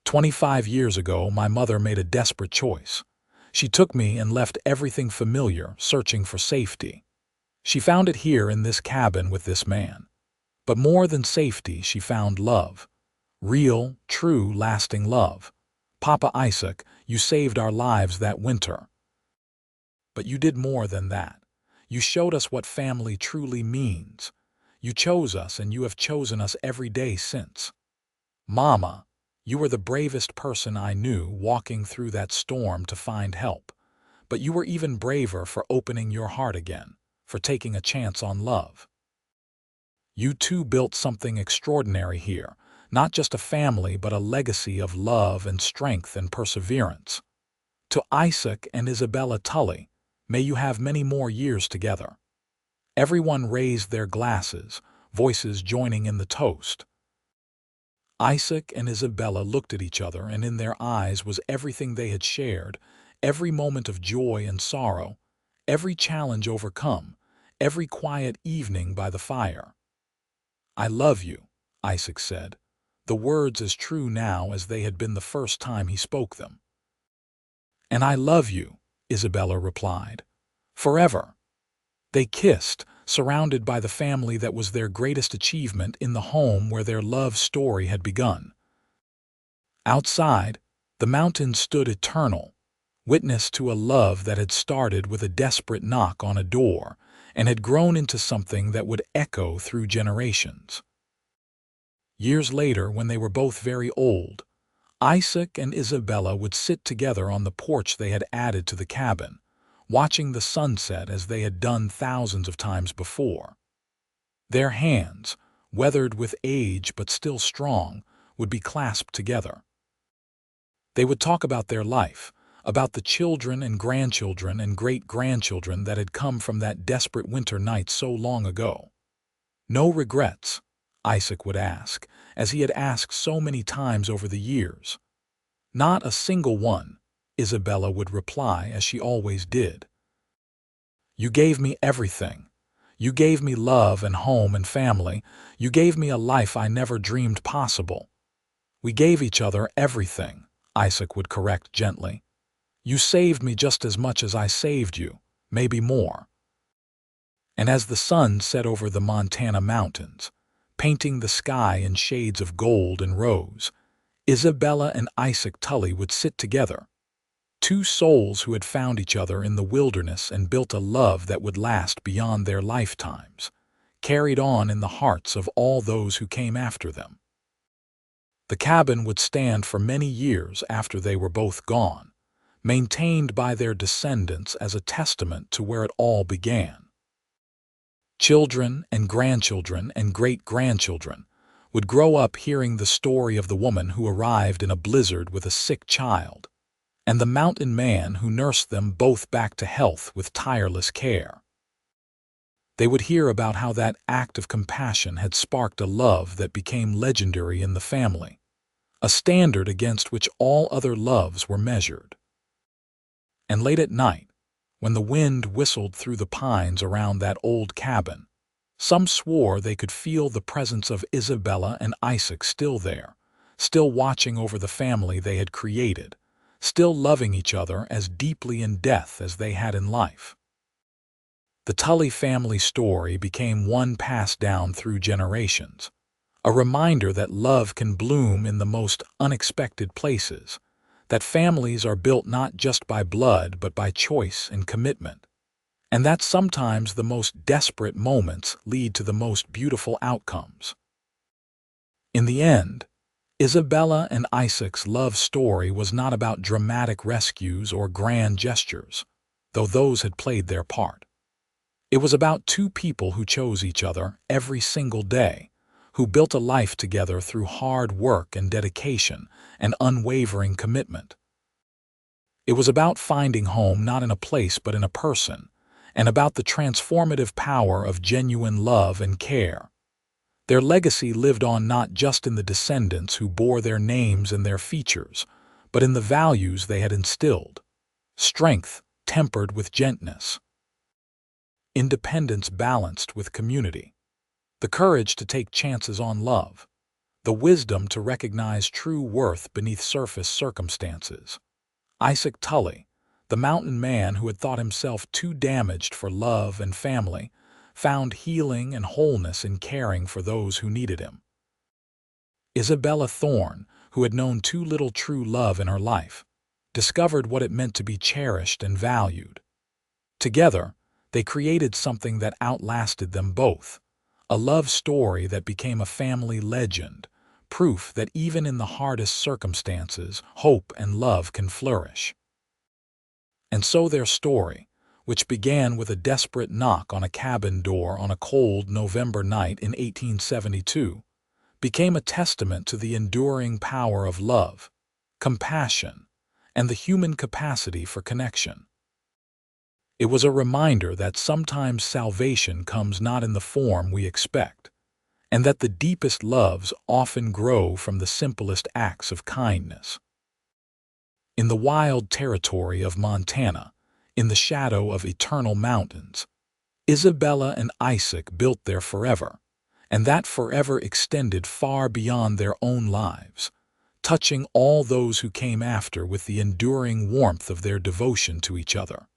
25 years ago, my mother made a desperate choice. She took me and left everything familiar, searching for safety. She found it here in this cabin with this man. But more than safety, she found love. Real, true, lasting love. Papa Isaac, you saved our lives that winter. But you did more than that. You showed us what family truly means. You chose us and you have chosen us every day since. Mama, you were the bravest person I knew walking through that storm to find help. But you were even braver for opening your heart again, for taking a chance on love. You too built something extraordinary here, not just a family but a legacy of love and strength and perseverance. To Isaac and Isabella Tully, may you have many more years together. Everyone raised their glasses, voices joining in the toast. Isaac and Isabella looked at each other, and in their eyes was everything they had shared, every moment of joy and sorrow, every challenge overcome, every quiet evening by the fire. I love you, Isaac said, the words as true now as they had been the first time he spoke them. And I love you, Isabella replied. Forever. They kissed, surrounded by the family that was their greatest achievement in the home where their love story had begun. Outside, the mountains stood eternal, witness to a love that had started with a desperate knock on a door and had grown into something that would echo through generations. Years later, when they were both very old, Isaac and Isabella would sit together on the porch they had added to the cabin, watching the sunset as they had done thousands of times before. Their hands, weathered with age but still strong, would be clasped together. They would talk about their life, about the children and grandchildren and great-grandchildren that had come from that desperate winter night so long ago. No regrets, Isaac would ask, as he had asked so many times over the years. Not a single one, Isabella would reply, as she always did. You gave me everything. You gave me love and home and family. You gave me a life I never dreamed possible. We gave each other everything, Isaac would correct gently. You saved me just as much as I saved you, maybe more. And as the sun set over the Montana mountains, painting the sky in shades of gold and rose, Isabella and Isaac Tully would sit together, two souls who had found each other in the wilderness and built a love that would last beyond their lifetimes, carried on in the hearts of all those who came after them. The cabin would stand for many years after they were both gone, maintained by their descendants as a testament to where it all began. Children and grandchildren and great-grandchildren would grow up hearing the story of the woman who arrived in a blizzard with a sick child, and the mountain man who nursed them both back to health with tireless care. They would hear about how that act of compassion had sparked a love that became legendary in the family, a standard against which all other loves were measured. And late at night, when the wind whistled through the pines around that old cabin, some swore they could feel the presence of Isabella and Isaac still there, still watching over the family they had created, still loving each other as deeply in death as they had in life. The Tully family story became one passed down through generations, a reminder that love can bloom in the most unexpected places, that families are built not just by blood but by choice and commitment, and that sometimes the most desperate moments lead to the most beautiful outcomes. In the end, Isabella and Isaac's love story was not about dramatic rescues or grand gestures, though those had played their part. It was about two people who chose each other every single day, who built a life together through hard work and dedication and unwavering commitment. It was about finding home not in a place but in a person, and about the transformative power of genuine love and care. Their legacy lived on not just in the descendants who bore their names and their features, but in the values they had instilled: strength tempered with gentleness, independence balanced with community, the courage to take chances on love, the wisdom to recognize true worth beneath surface circumstances. Isaac Tully, the mountain man who had thought himself too damaged for love and family, found healing and wholeness in caring for those who needed him. Isabella Thorne, who had known too little true love in her life, discovered what it meant to be cherished and valued. Together, they created something that outlasted them both, a love story that became a family legend, proof that even in the hardest circumstances, hope and love can flourish. And so their story, which began with a desperate knock on a cabin door on a cold November night in 1872, became a testament to the enduring power of love, compassion, and the human capacity for connection. It was a reminder that sometimes salvation comes not in the form we expect, and that the deepest loves often grow from the simplest acts of kindness. In the wild territory of Montana, in the shadow of eternal mountains, Isabella and Isaac built their forever, and that forever extended far beyond their own lives, touching all those who came after with the enduring warmth of their devotion to each other.